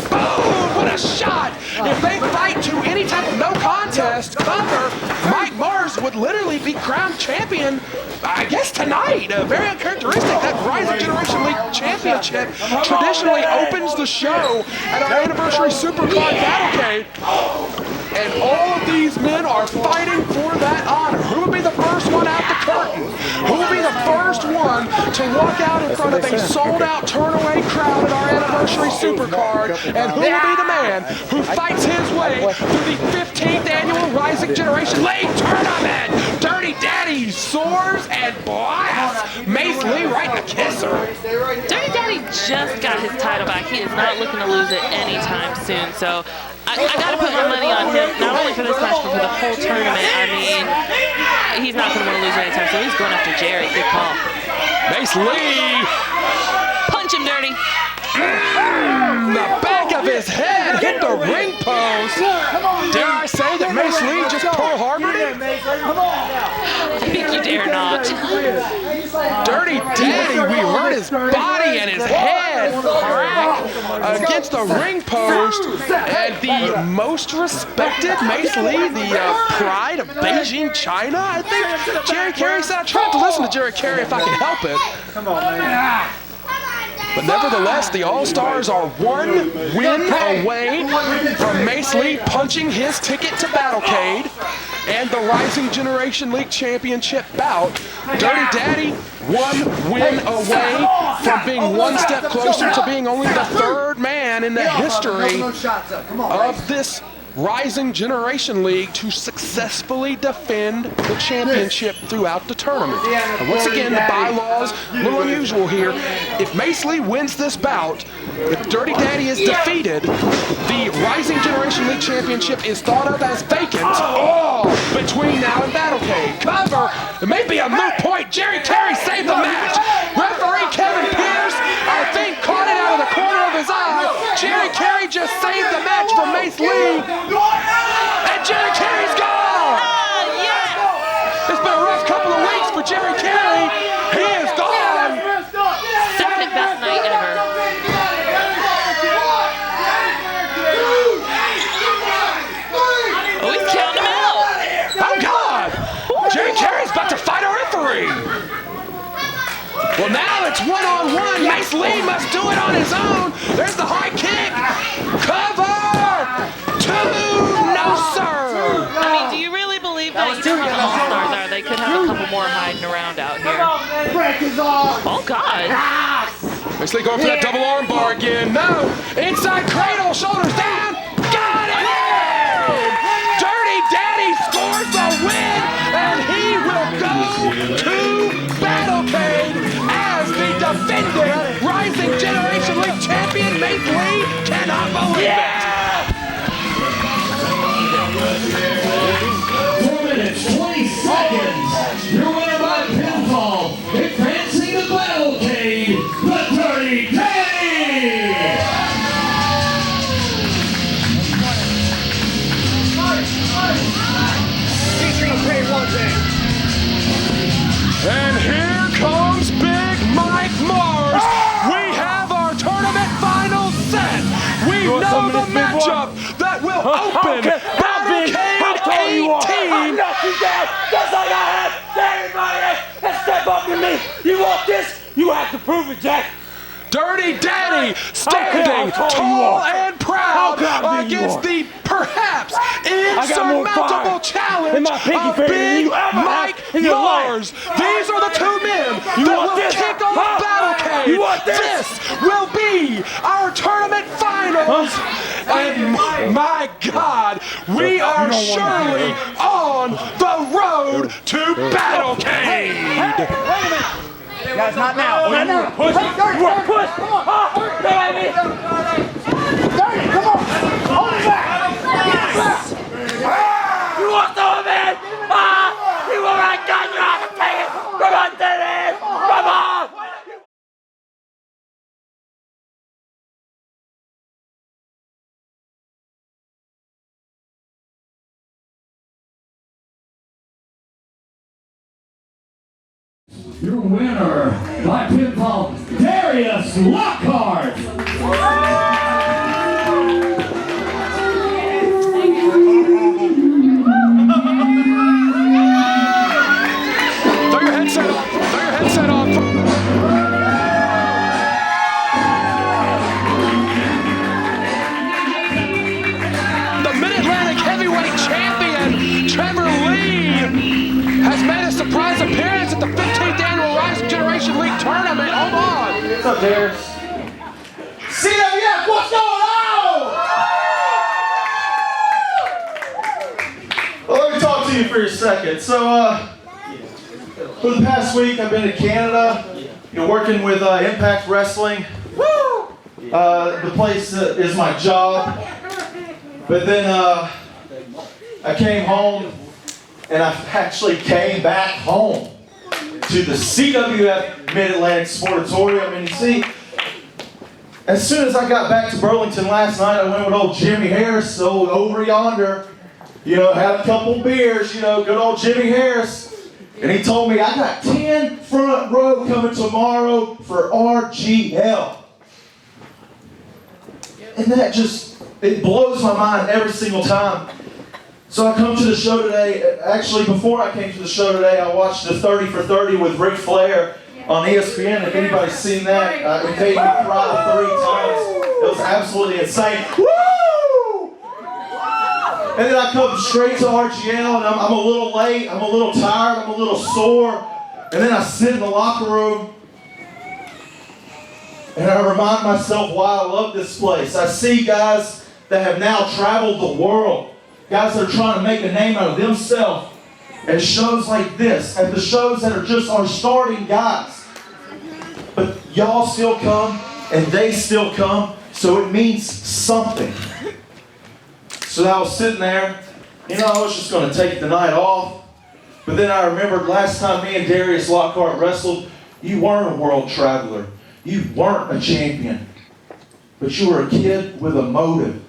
boom, what a shot! If they fight to any type of no contest cover, Mike Mars would literally be crowned champion, I guess tonight. Very uncharacteristic. That Rising Generation League championship traditionally opens the show at our anniversary Supercard Battlecade. And all of these men are fighting for that honor. Who will be the first one out the curtain? Who will be the first one to walk out in front of a sold-out turn-away crowd at our anniversary Supercard? And who will be the man who fights his way through the 15th annual Rising Generation League Tournament? Dirty Daddy soars and blasts Mace Li right in the kisser. Dirty Daddy just got his title back. He is not looking to lose it anytime soon. So I got to put my money on him, not only for this match, but for the whole tournament. I mean, he's not going to want to lose anytime soon. He's going after Jerry. Good call. Mace Li. Punch him, Dirty. The back of his head, hit the ring post. Dare I say that Mace Li just Pearl Harbored him? I think you dare not. Dirty Daddy, we heard his body and his head crack against the ring post. And the most respected Mace Li, the pride of Beijing, China. I think Jerry Carey said, I tried to listen to Jerry Carey if I could help it. Come on, man. But nevertheless, the All-Stars are one win away from Mace Li punching his ticket to Battlecade and the Rising Generation League Championship bout. Dirty Daddy, one win away from being one step closer to being only the third man in the history of this Rising Generation League to successfully defend the championship throughout the tournament. And once again, the bylaws, a little unusual here. If Mace Li wins this bout, if Dirty Daddy is defeated, the Rising Generation League Championship is thought of as vacant between now and Battlecade. Cover, it may be a moot point. Jerry Carey saved the match. Referee Kevin Pierce, I think, caught it out of the corner of his eye. Jerry Carey just saved the match for Mace Li. And Jerry Carey's gone! It's been a rough couple of weeks for Jerry Carey. He is gone! Second best night ever. Oh, he's counting him out. Oh, God! Jerry Carey's about to fight a referee. Well, now it's one-on-one. Mace Li must do it on his own. There's the high kick. Cover! No, sir! I mean, do you really believe that he's from the All-Stars are? They could have a couple more hiding around out here. Oh, God. Mace Li going for that double arm bar again. No! Inside cradle, shoulders down. Got it! Dirty Daddy scores the win, and he will go to Battlecade as the defending Rising Generation League champion. Mace Li cannot believe it. 4 minutes, 20 seconds. Your winner by pinfall, advancing to Battlecade, the Dirty Daddy! And here comes Big Mike Mars. We have our tournament final set. We know the matchup that will open Battlecade 18. I knock you down just like I have everybody else and step up to me. You want this? You have to prove it, Jack. Dirty Daddy standing tall and proud against the perhaps insurmountable challenge of Big Mike Mars. These are the two men that will kick off Battlecade. This will be our tournament finals. And my God, we are surely on the road to Battlecade. Guys, not now. Not now. Push. You want to push? Come on. Dirty, come on. Hold it back. Yes. You want some of it? You want my gun? You have to take it. Come on, Dirty. Come on. Your winner by pinfall, Darius Lockhart. Throw your headset off. Throw your headset off. The Mid-Atlantic heavyweight champion, Trevor Lee, has made a surprise appearance at the 15th annual Rising Generation League tournament. Hold on. What's up, Darius? CWF, what's going on? Well, let me talk to you for a second. So, for the past week, I've been to Canada, working with Impact Wrestling. Woo! The place is my job. But then I came home, and I actually came back home to the CWF Mid-Atlantic Sportatorium. And you see, As soon as I got back to Burlington last night, I went with old Jimmy Harris, old over yonder. You know, had a couple beers, you know, good old Jimmy Harris. And he told me, I got 10 front row coming tomorrow for RGL. And that just, it blows my mind every single time. So I come to the show today. Actually, before I came to the show today, I watched the 30 for 30 with Ric Flair on ESPN. If anybody's seen that, it made me cry 3 times. It was absolutely insane. Woo! And then I come straight to RGL, and I'm a little late, I'm a little tired, I'm a little sore. And then I sit in the locker room, and I remind myself why I love this place. I see guys that have now traveled the world, guys that are trying to make a name out of themselves at shows like this, at the shows that are just our starting guys. But y'all still come, and they still come, so it means something. So I was sitting there, you know, I was just going to take the night off. But then I remembered last time me and Darius Lockhart wrestled, you weren't a world traveler. You weren't a champion. But you were a kid with a motive.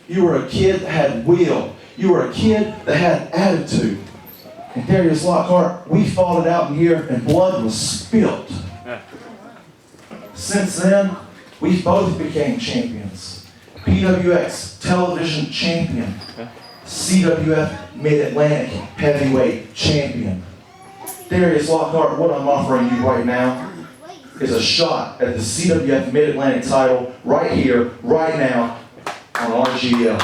You were a kid that had will. You were a kid that had attitude. And Darius Lockhart, we fought it out in here and blood was spilt. Since then, we both became champions. PWX Television Champion, CWF Mid-Atlantic Heavyweight Champion. Darius Lockhart, what I'm offering you right now is a shot at the CWF Mid-Atlantic title right here, right now on RGL.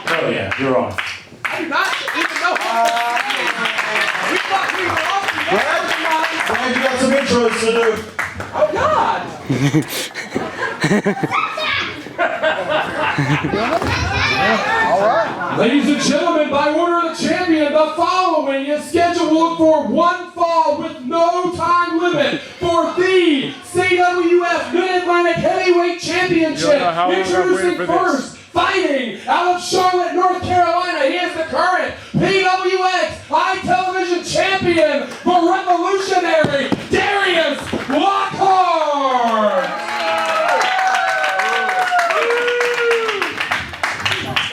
Oh yeah, you're on. I do not even know we thought we were off the air. Brad, you got some intros to do. Oh God! All right. Ladies and gentlemen, by order of the champion, the following is scheduled for one fall with no time limit for the CWF Mid-Atlantic Heavyweight Championship. Introducing first, fighting out of Charlotte, North Carolina, he is the current PWX Television Champion, the revolutionary Darius Lockhart.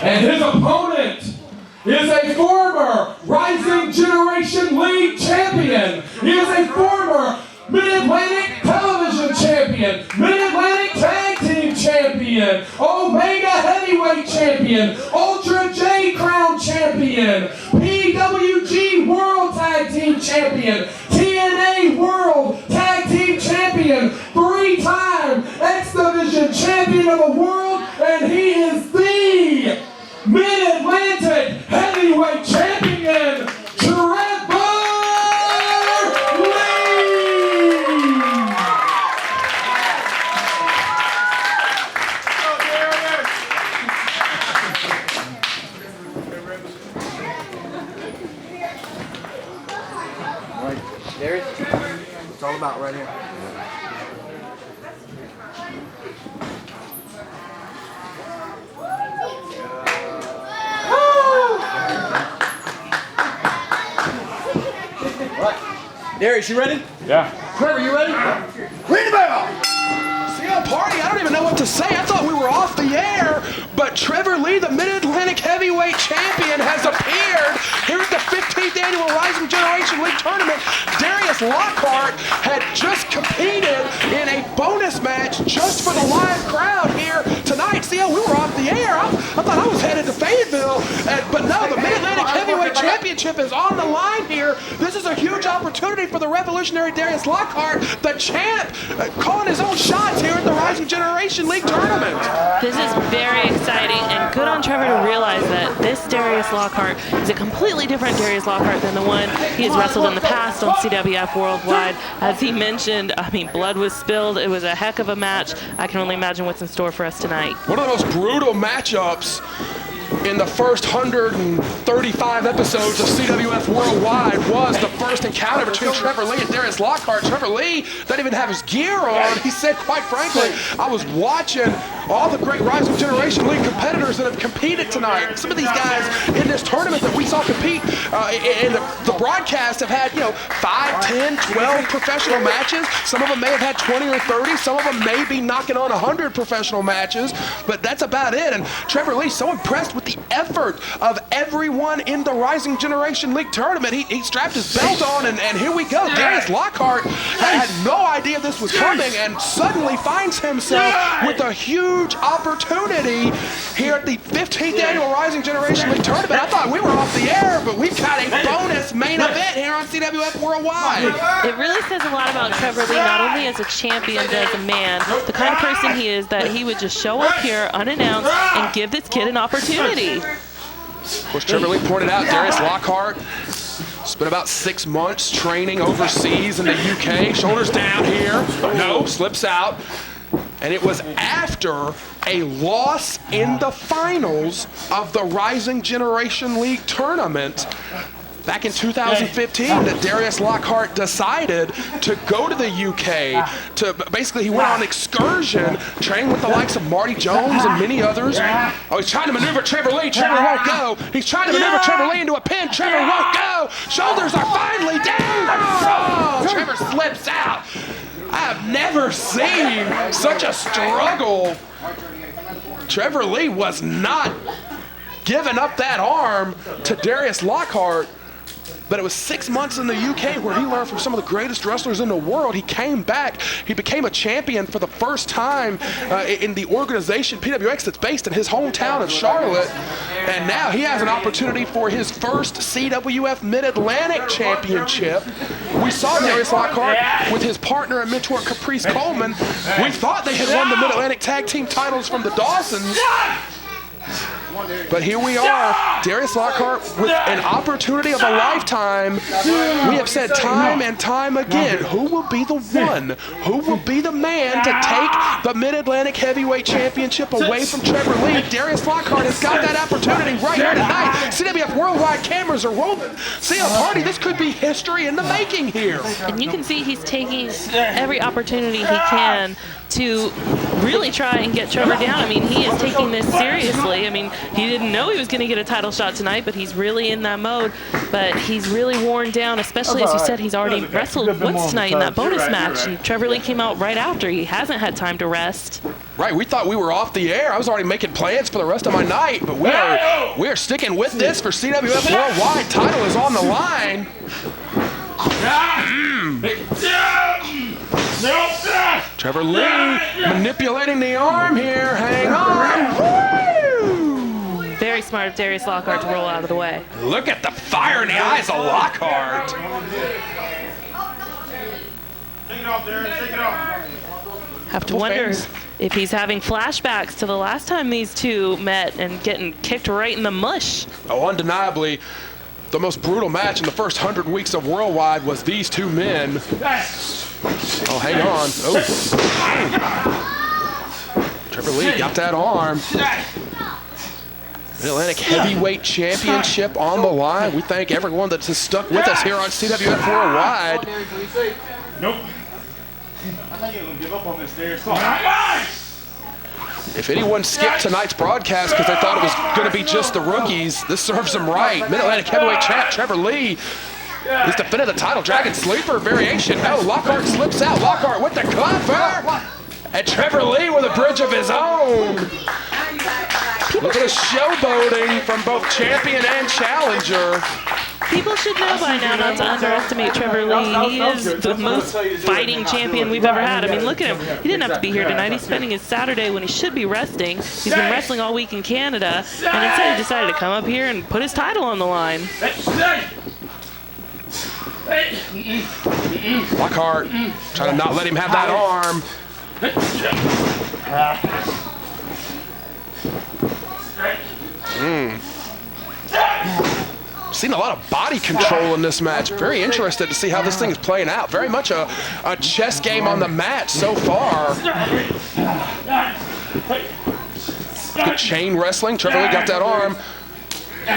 And his opponent is a former Rising Generation League champion. He is a former Mid-Atlantic Television Champion, Mid-Atlantic Tag Team Champion, Omega Heavyweight Champion, Ultra J Crown Champion, PWG World Tag Team Champion, TNA World Tag Team Champion, 3-time X Division Champion of the World, and he is the Mid-Atlantic Heavyweight Champion, Trevor Lee! All right, Darius, it's all about right here. Darius, you ready? Yeah. Trevor, you ready? Ring the bell! CL Party, I don't even know what to say. I thought we were off the air, but Trevor Lee, the Mid-Atlantic Heavyweight Champion, has appeared here at the 15th Annual Rising Generation League Tournament. Darius Lockhart had just competed in a bonus match just for the live crowd here tonight. CL, we were off the air. I thought I was headed to Fayetteville, but no, the Mid-Atlantic Heavyweight Championship is on the line here. This is a huge opportunity for the revolutionary Darius Lockhart, the champ, calling his own shots here at the Rising Generation League Tournament. This is very exciting, and good on Trevor to realize that this Darius Lockhart is a completely different Darius Lockhart than the one he has wrestled in the past on CWF Worldwide. As he mentioned, I mean, blood was spilled. It was a heck of a match. I can only imagine what's in store for us tonight. One of the most brutal matchups in the first 135 episodes of CWF Worldwide was the first encounter between Trevor Lee and Darius Lockhart. Trevor Lee doesn't even have his gear on. He said, quite frankly, I was watching all the great Rising Generation League competitors that have competed tonight. Some of these guys in this tournament that we saw compete in the broadcast have had, 5, 10, 12 professional matches. Some of them may have had 20 or 30. Some of them may be knocking on 100 professional matches, but that's about it. And Trevor Lee, so impressed with the effort of everyone in the Rising Generation League tournament. He strapped his belt on, and here we go. Darius Lockhart had no idea this was coming and suddenly finds himself with a huge opportunity here at the 15th annual Rising Generation League tournament. I thought we were off the air, but we've got a bonus main event here on CWF Worldwide. It really says a lot about Trevor Lee, not only as a champion, but as a man. The kind of person he is, that he would just show up here unannounced and give this kid an opportunity. Of course, Trevor Lee pointed out Darius Lockhart spent about 6 months training overseas in the UK. Shoulders down here. No, slips out. And it was after a loss in the finals of the Rising Generation League tournament back in 2015 that Darius Lockhart decided to go to the UK. Basically, he went on excursion, trained with the likes of Marty Jones and many others. Oh, he's trying to maneuver Trevor Lee. Trevor won't go. He's trying to maneuver Trevor Lee into a pin. Trevor won't go. Shoulders are finally down. Oh, Trevor slips out. I have never seen such a struggle. Trevor Lee was not giving up that arm to Darius Lockhart. But it was 6 months in the UK where he learned from some of the greatest wrestlers in the world. He came back. He became a champion for the first time in the organization PWX that's based in his hometown of Charlotte. And now he has an opportunity for his first CWF Mid-Atlantic championship. We saw Darius Lockhart with his partner and mentor Caprice Coleman. We thought they had won the Mid-Atlantic tag team titles from the Dawsons. But here we are, Darius Lockhart with an opportunity of a lifetime. We have said time and time again, who will be the one? Who will be the man to take the Mid-Atlantic Heavyweight Championship away from Trevor Lee? Darius Lockhart has got that opportunity right here tonight. CWF Worldwide cameras are rolling. See a party, this could be history in the making here. And you can see he's taking every opportunity he can to really try and get Trevor down. I mean, he is taking this seriously. I mean, he didn't know he was going to get a title shot tonight, but he's really in that mode. But he's really worn down, especially as you said, he's already wrestled once tonight in that bonus match. And Trevor Lee came out right after. He hasn't had time to rest. Right, we thought we were off the air. I was already making plans for the rest of my night, but we are sticking with this for CWF Worldwide. Title is on the line. Trevor Lee manipulating the arm here. Hang on. Woo! Very smart of Darius Lockhart to roll out of the way. Look at the fire in the eyes of Lockhart. Take it off, Darius. Take it off. Have to wonder if he's having flashbacks to the last time these two met and getting kicked right in the mush. Oh, undeniably, the most brutal match in the first 100 weeks of Worldwide was these two men. Oh, hang on. Oh. Trevor Lee got that arm. Mid-Atlantic Heavyweight Championship on the line. We thank everyone that has stuck with us here on CWF Worldwide. Nope. I think you're going to give up on this, Darius. Come on. If anyone skipped tonight's broadcast because they thought it was going to be just the rookies, this serves them right. Mid-Atlantic Heavyweight Champ Trevor Lee is defending the title. Dragon Sleeper variation. No, Lockhart slips out. Lockhart with the cover. And Trevor Lee with a bridge of his own. Look at the showboating from both champion and challenger. People should know by now not to underestimate Trevor Lee. He is the most fighting champion we've ever had. I mean, look at him. He didn't have to be here tonight. He's spending his Saturday when he should be resting. He's been wrestling all week in Canada, and instead he decided to come up here and put his title on the line. Lockhart trying to not let him have that arm. Seen a lot of body control in this match. Very interested to see how this thing is playing out. Very much a chess game on the match so far. Good chain wrestling. Trevor Lee got that arm.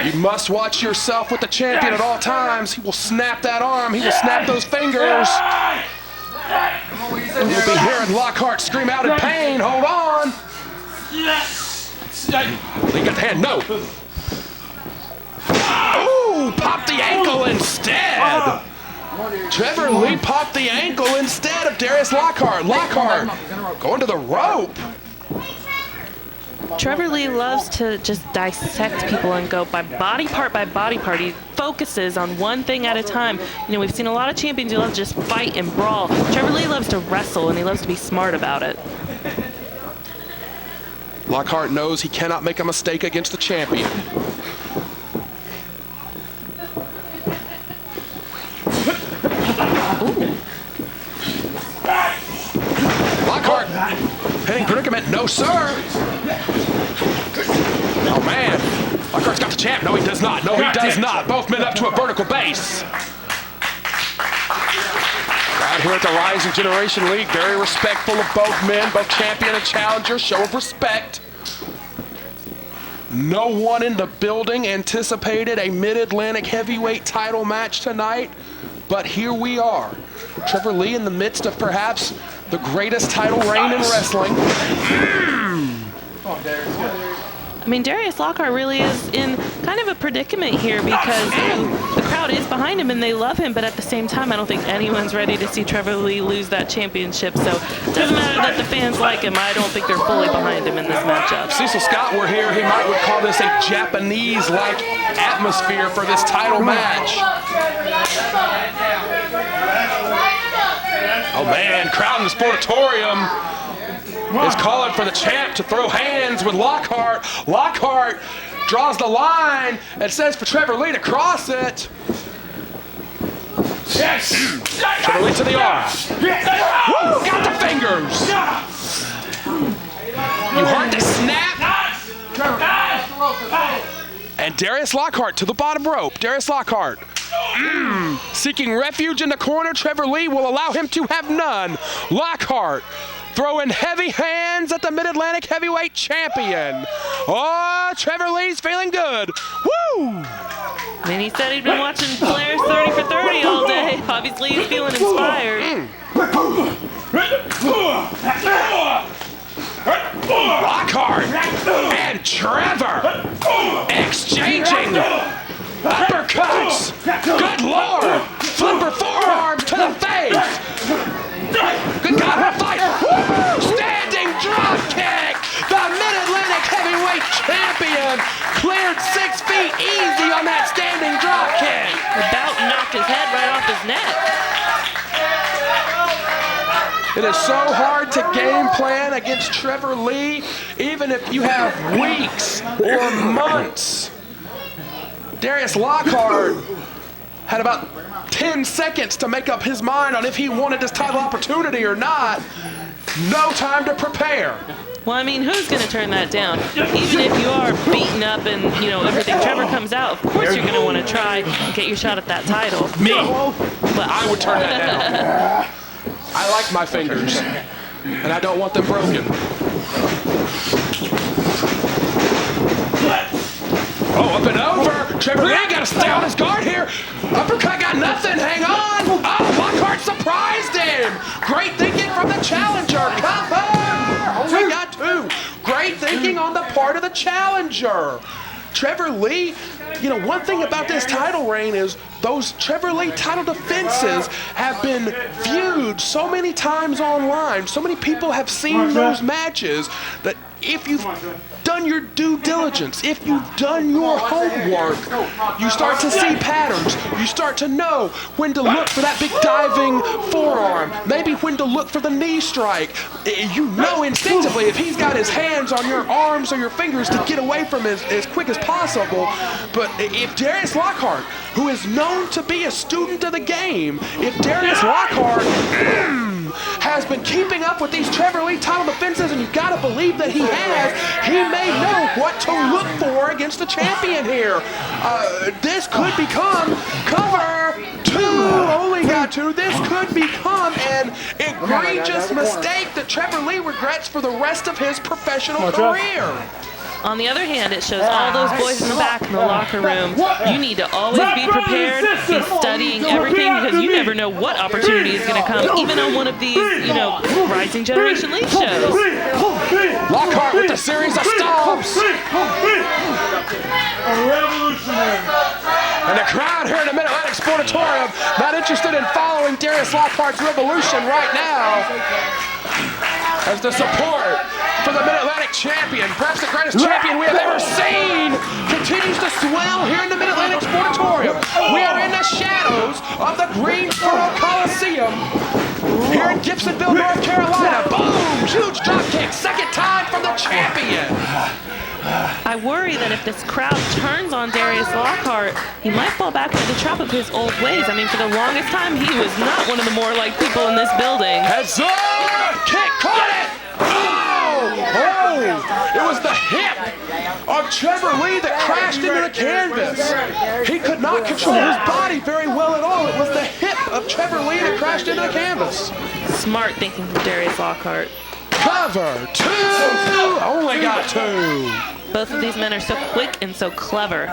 You must watch yourself with the champion at all times. He will snap that arm. He will snap those fingers. You'll be hearing Lockhart scream out in pain. Hold on. Lee got the hand, no. Ooh, popped the ankle instead. Trevor Lee popped the ankle instead of Darius Lockhart. Lockhart going to the rope. Trevor Lee loves to just dissect people and go by body part by body part. He focuses on one thing at a time. You know, we've seen a lot of champions who love to just fight and brawl. Trevor Lee loves to wrestle, and he loves to be smart about it. Lockhart knows he cannot make a mistake against the champion. Lockhart hitting predicament, no sir. Oh man, Lockhart's got the champ. No, he does not. No, he does not. Both men up to a vertical base. Out here at the Rising Generation League, very respectful of both men, both champion and challenger. Show of respect. No one in the building anticipated a Mid-Atlantic heavyweight title match tonight, but here we are. Trevor Lee in the midst of perhaps the greatest title reign in wrestling. I mean, Darius Lockhart really is in kind of a predicament here because the crowd is behind him and they love him, but at the same time, I don't think anyone's ready to see Trevor Lee lose that championship. So it doesn't matter that the fans like him. I don't think they're fully behind him in this matchup. Cecil Scott were here, he might would call this a Japanese-like atmosphere for this title match. Oh man, crowd in the Sportatorium is calling for the champ to throw hands with Lockhart. Lockhart draws the line and says for Trevor Lee to cross it. Yes! Trevor Lee to the arm. Woo! Got the fingers! You heard the snap? And Darius Lockhart to the bottom rope. Darius Lockhart. Seeking refuge in the corner. Trevor Lee will allow him to have none. Lockhart throwing heavy hands at the Mid-Atlantic heavyweight champion. Oh, Trevor Lee's feeling good. Woo! I mean, he said he'd been watching Flair's 30 for 30 all day. Obviously, he's feeling inspired. Lockhart and Trevor exchanging uppercuts. Good Lord! Flipper forearms to the face. Good God, fight! Woo! Standing drop kick. The Mid-Atlantic heavyweight champion cleared 6 feet easy on that standing drop kick. About knocked his head right off his neck. It is so hard to game plan against Trevor Lee, even if you have weeks or months. Darius Lockhart had about 10 seconds to make up his mind on if he wanted this title opportunity or not. No time to prepare. Well, I mean, who's going to turn that down? Even if you are beaten up and, you know, everything, Trevor comes out, of course you're going to want to try and get your shot at that title. Me. Well, I would turn that down. I like my fingers, and I don't want them broken. Oh, up and over. Trevor Lee got to stay on his guard here. Uppercut got nothing. Hang on. Oh, Lockhart surprised him. Great thinking from the challenger. Cover. Only got 2. Great thinking on the part of the challenger. Trevor Lee, you know, one thing about this title reign is those Trevor Lee title defenses have been viewed so many times online. So many people have seen those matches that if you've done your due diligence, if you've done your homework, you start to see patterns. You start to know when to look for that big diving forearm, maybe when to look for the knee strike. You know instinctively if he's got his hands on your arms or your fingers to get away from him as quick as possible. But if Darius Lockhart, who is known to be a student of the game, if Darius Lockhart has been keeping up with these Trevor Lee title defenses, and you've got to believe that he has, he may know what to look for against the champion here. This could become cover 2. Only got 2. This could become an egregious mistake that Trevor Lee regrets for the rest of his professional career. On the other hand, it shows all those boys in the back in the locker room. You need to always be prepared, be studying everything, because you never know what opportunity is going to come, even on one of these, you know, Rising Generation League shows. Lockhart with a series of stomps. And the crowd here in the Mid-Atlantic Sportatorium not interested in following Darius Lockhart's revolution right now, as the support for the Mid-Atlantic champion, perhaps the greatest champion we have ever seen, continues to swell here in the Mid-Atlantic Sportatorium. We are in the shadows of the Greensboro Coliseum here in Gibsonville, North Carolina. Boom! Huge drop kick, second time from the champion. I worry that if this crowd turns on Darius Lockhart, he might fall back into the trap of his old ways. I mean, for the longest time, he was not one of the more liked people in this building. Heads up! Kick, caught it! Oh! It was the hip of Trevor Lee that crashed into the canvas. He could not control his body very well at all. It was the hip of Trevor Lee that crashed into the canvas. Smart thinking from Darius Lockhart. Cover, 2! Only got 2. Both of these men are so quick and so clever.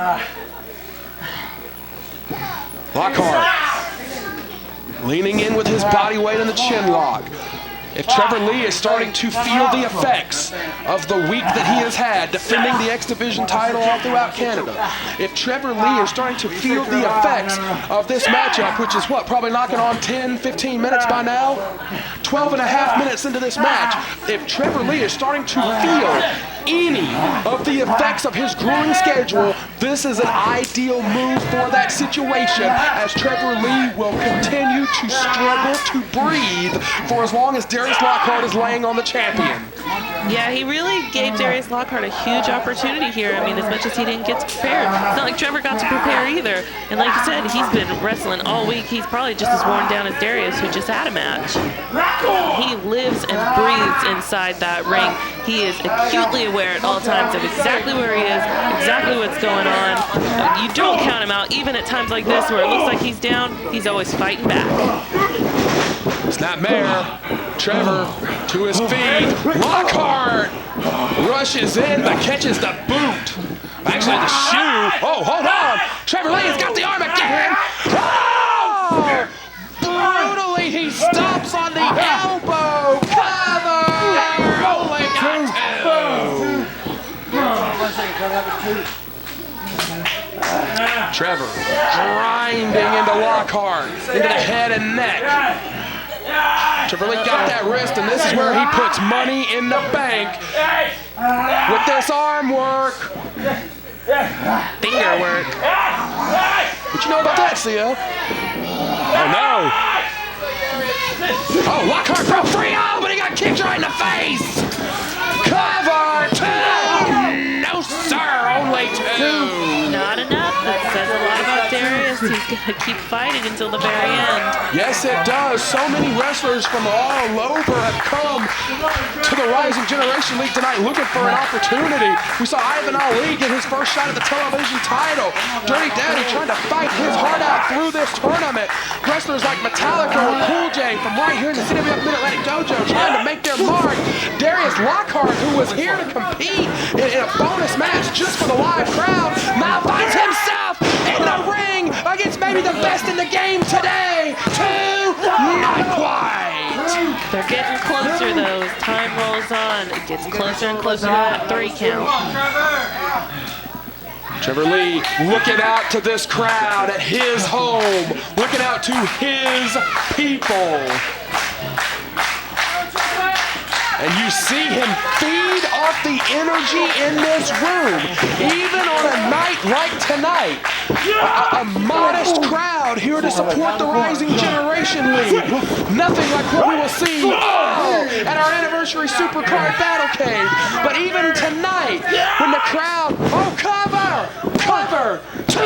Lockhart leaning in with his body weight in the chin lock. If Trevor Lee is starting to feel the effects of the week that he has had defending the X Division title all throughout Canada, if Trevor Lee is starting to feel the effects of this matchup, which is what, probably knocking on 10, 15 minutes by now, 12 and a half minutes into this match, if Trevor Lee is starting to feel any of the effects of his grueling schedule, this is an ideal move for that situation, as Trevor Lee will continue to struggle to breathe for as long as Darius Lockhart is laying on the champion. Yeah, he really gave Darius Lockhart a huge opportunity here. I mean, as much as he didn't get to prepare, it's not like Trevor got to prepare either. And like you said, he's been wrestling all week. He's probably just as worn down as Darius, who just had a match. He lives and breathes inside that ring. He is acutely aware at all times of exactly where he is, exactly what's going on. You don't count him out, even at times like this where it looks like he's down, he's always fighting back. Snapmare, Trevor to his feet. Lockhart rushes in but catches the boot. Actually, the shoe. Oh, hold on. Trevor Lee has got the arm again. Oh! Brutally, he stomps on the elbow. Cover! Only got 2. Trevor grinding into Lockhart, into the head and neck. Trevor Lee got that wrist, and this is where he puts money in the bank with this arm work. Finger work. What you know about that, Cia? Oh, no. Oh, Lockhart broke free. Oh, but he got kicked right in the face. Cover 2. No, sir. Only 2. Not enough. That says a lot about Darius. He's going to keep fighting until the very end. Yes, it does. So many wrestlers from all over have come to the Rising Generation League tonight looking for an opportunity. We saw Ivan Ali get his first shot at the television title. Dirty Daddy trying to fight his heart out through this tournament. Wrestlers like Metallico and Kool Jay from right here in the CWF Mid-Atlantic Dojo trying to make their mark. Darius Lockhart, who was here to compete in a bonus match just for the live crowd, now finds himself in the ring against maybe the best in the game today. 2, not quite. They're getting closer though. As time rolls on, it gets closer and closer to that 3 count. Trevor Lee looking out to this crowd at his home, looking out to his people. And you see him feed off the energy in this room, even on a night like tonight. A modest crowd here to support the Rising Generation League. Nothing like what we will see at our anniversary Supercard Battle Cave. But even tonight, when the crowd, cover, 2,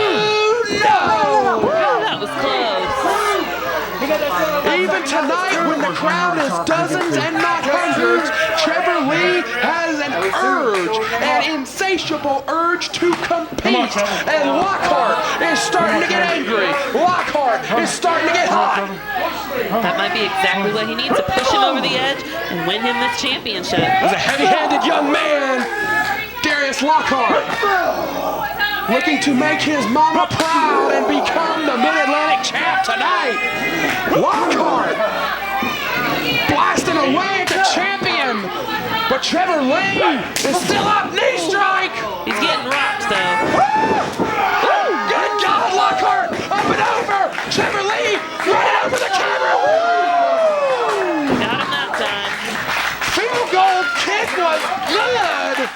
no! That was close. Even tonight, when the crowd is dozens and not hundreds, Trevor Lee has an urge, an insatiable urge to compete. And Lockhart is starting to get angry. Lockhart is starting to get hot. That might be exactly what he needs to push him over the edge and win him this championship. He's a heavy-handed young man. Darius Darius Lockhart, looking to make his mama proud and become the Mid-Atlantic champ tonight. Lockhart blasting away at the champion, but Trevor Lee is still up. Knee strike. He's getting rocked though. Good God, Lockhart up and over. Trevor Lee running over the camera. Got him that time. Field goal kick was good.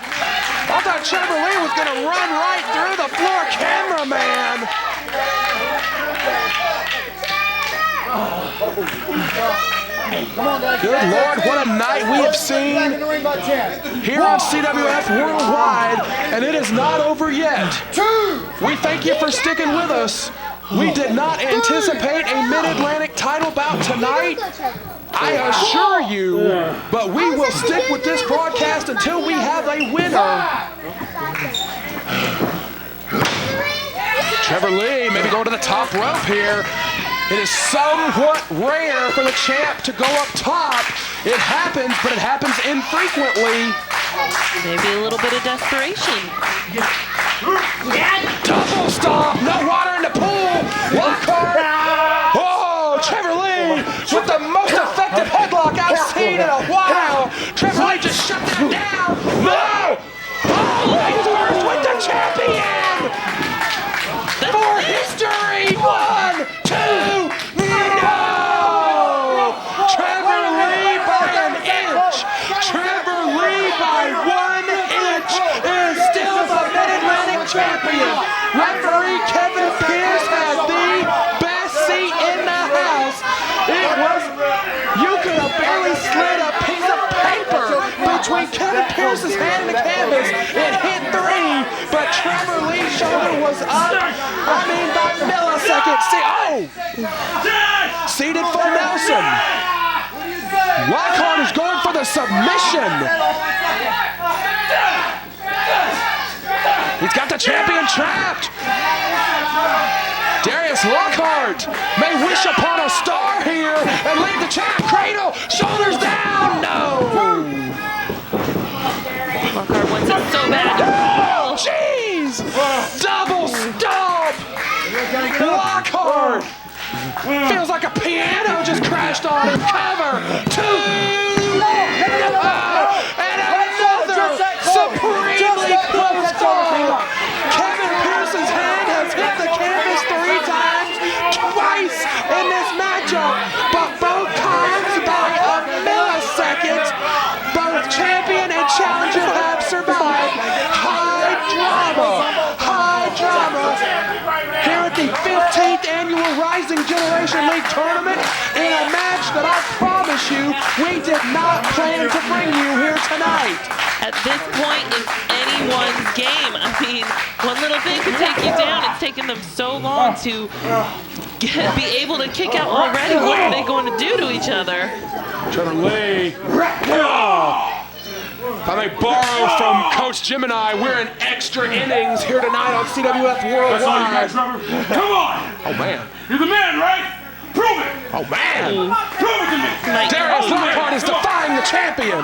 I thought Trevor Lee was going to run right through the floor cameraman. Good Lord, what a night we have seen here on CWF Worldwide, and it is not over yet. We thank you for sticking with us. We did not anticipate a Mid-Atlantic title bout tonight, I assure you, but we will stick with this broadcast until we have a winner. Trevor Lee maybe going to the top rope here. It is somewhat rare for the champ to go up top. It happens, but it happens infrequently. Maybe a little bit of desperation. Double stomp, no water in the pool. Lockhart. Oh, Trevor Lee with the most effective headlock I've seen in a while. Trevor Lee just shut that down. No! Oh, ladies first with the champion. For history, 1, 2, no! Trevor Lee by an inch. Trevor Lee by 1 inch is still the Mid-Atlantic champion. Referee Kevin Pierce had the best seat in the house. It was, you could have barely slid a piece of paper between Kevin Pierce's hand and the canvas. It hit 3, but Trevor Lee's shoulder was up. I mean, by milliseconds. See, oh! Seated for Nelson. Lockhart is going for the submission. He's got the champion trapped. Darius Lockhart may wish upon a star here and lead the champ. Cradle, shoulders down. No. Lockhart wants it so bad. Oh, jeez. Double stomp. Lockhart. Feels like a piano just crashed on him. Cover. 2. And another supremely close call. Kevin Pierce's hand has hit the canvas 3 times, twice in this matchup, but both times by a millisecond. Both champion and challenger have survived. High drama here at the 15th annual Rising Generation League Tournament in a match that I promise you we did not plan to bring you here tonight. At this point, it's anyone's game. I mean, one little thing could take you down. It's taken them so long to be able to kick out already. What are they going to do to each other? Trevor Lee. If I may borrow from Coach Gemini, we're in extra innings here tonight on CWF Worldwide. That's all you got, Trevor. Come on! Oh, man. You're the man, right? Prove it! Oh, man! Prove it to me! Darius Lockhart is defying the champion.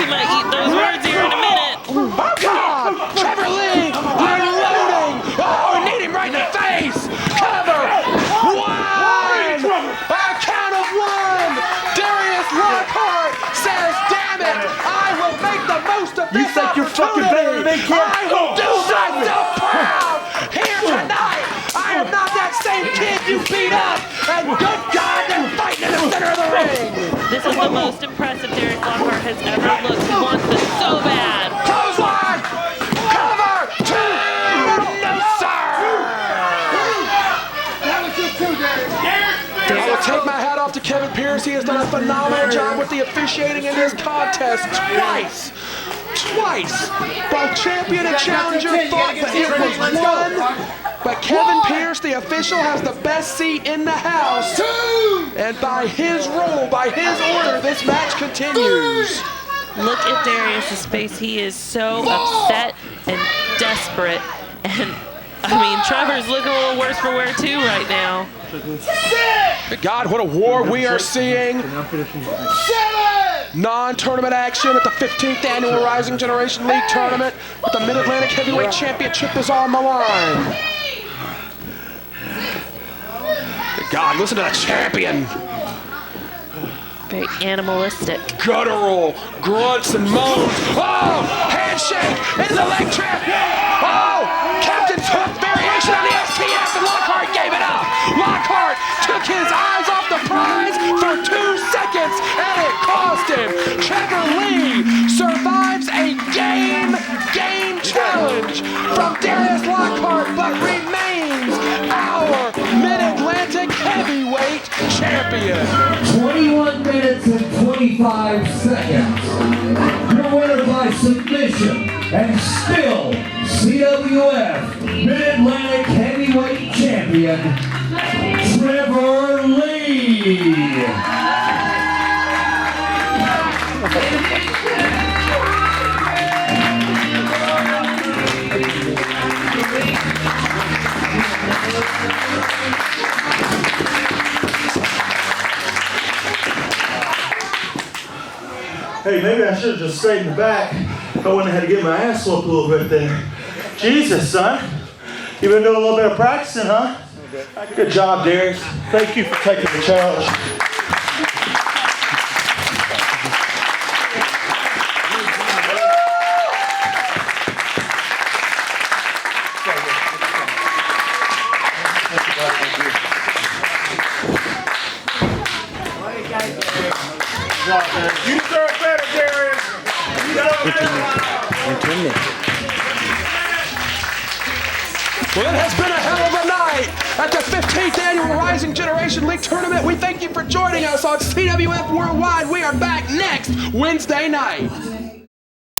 He might eat those words here in a minute. Oh, God! Trevor Lee unloading! Oh, need him right in the face! Cover! 1! A count of 1! Darius Lockhart says, damn it! I will make the most of this opportunity! You're fucking better than me, kid. I will do myself proud here tonight! I am not that same kid you beat up! And good God, they're fighting in the center of the ring! This is the most impressive Darius Lockhart has ever looked. He wants this so bad. Clothesline! Cover! 2! No, sir! That was just 2, Darius. I will take my hat off to Kevin Pierce. He has done a phenomenal job with the officiating in this contest twice. Both champion and challenger thought that it was won. But Kevin Pierce, the official, has the best seat in the house. And by his rule, by his order, this match continues. Look at Darius's face. He is so upset and desperate. And I mean, Trevor's looking a little worse for wear too right now. God, what a war we are seeing. 7! Non-tournament action at the 15th Annual Rising Generation League Tournament, but the Mid-Atlantic Heavyweight Championship is on the line. God, listen to the champion. Very animalistic. Guttural grunts and moans. Oh, handshake into the leg trap. Oh, Captain's hook variation on the STF, and Lockhart gave it up. Lockhart took his eyes off the prize for 2 seconds, and it cost him. Trevor Lee survives a game challenge from Darius Lockhart, but remains our Mid-Atlantic Heavyweight Champion. 21 minutes and 25 seconds. Your winner by submission and still CWF Mid-Atlantic Heavyweight Champion, Trevor Lee. Hey, maybe I should have just stayed in the back. I wouldn't have had to get my ass whooped a little bit there. Jesus, son. You've been doing a little bit of practicing, huh? Good job, Darius. Thank you for taking the challenge. You deserve better, Darius. You deserve better. Well, it has been a hell of a night at the 15th Annual Rising Generation League Tournament. We thank you for joining us on CWF Worldwide. We are back next Wednesday night.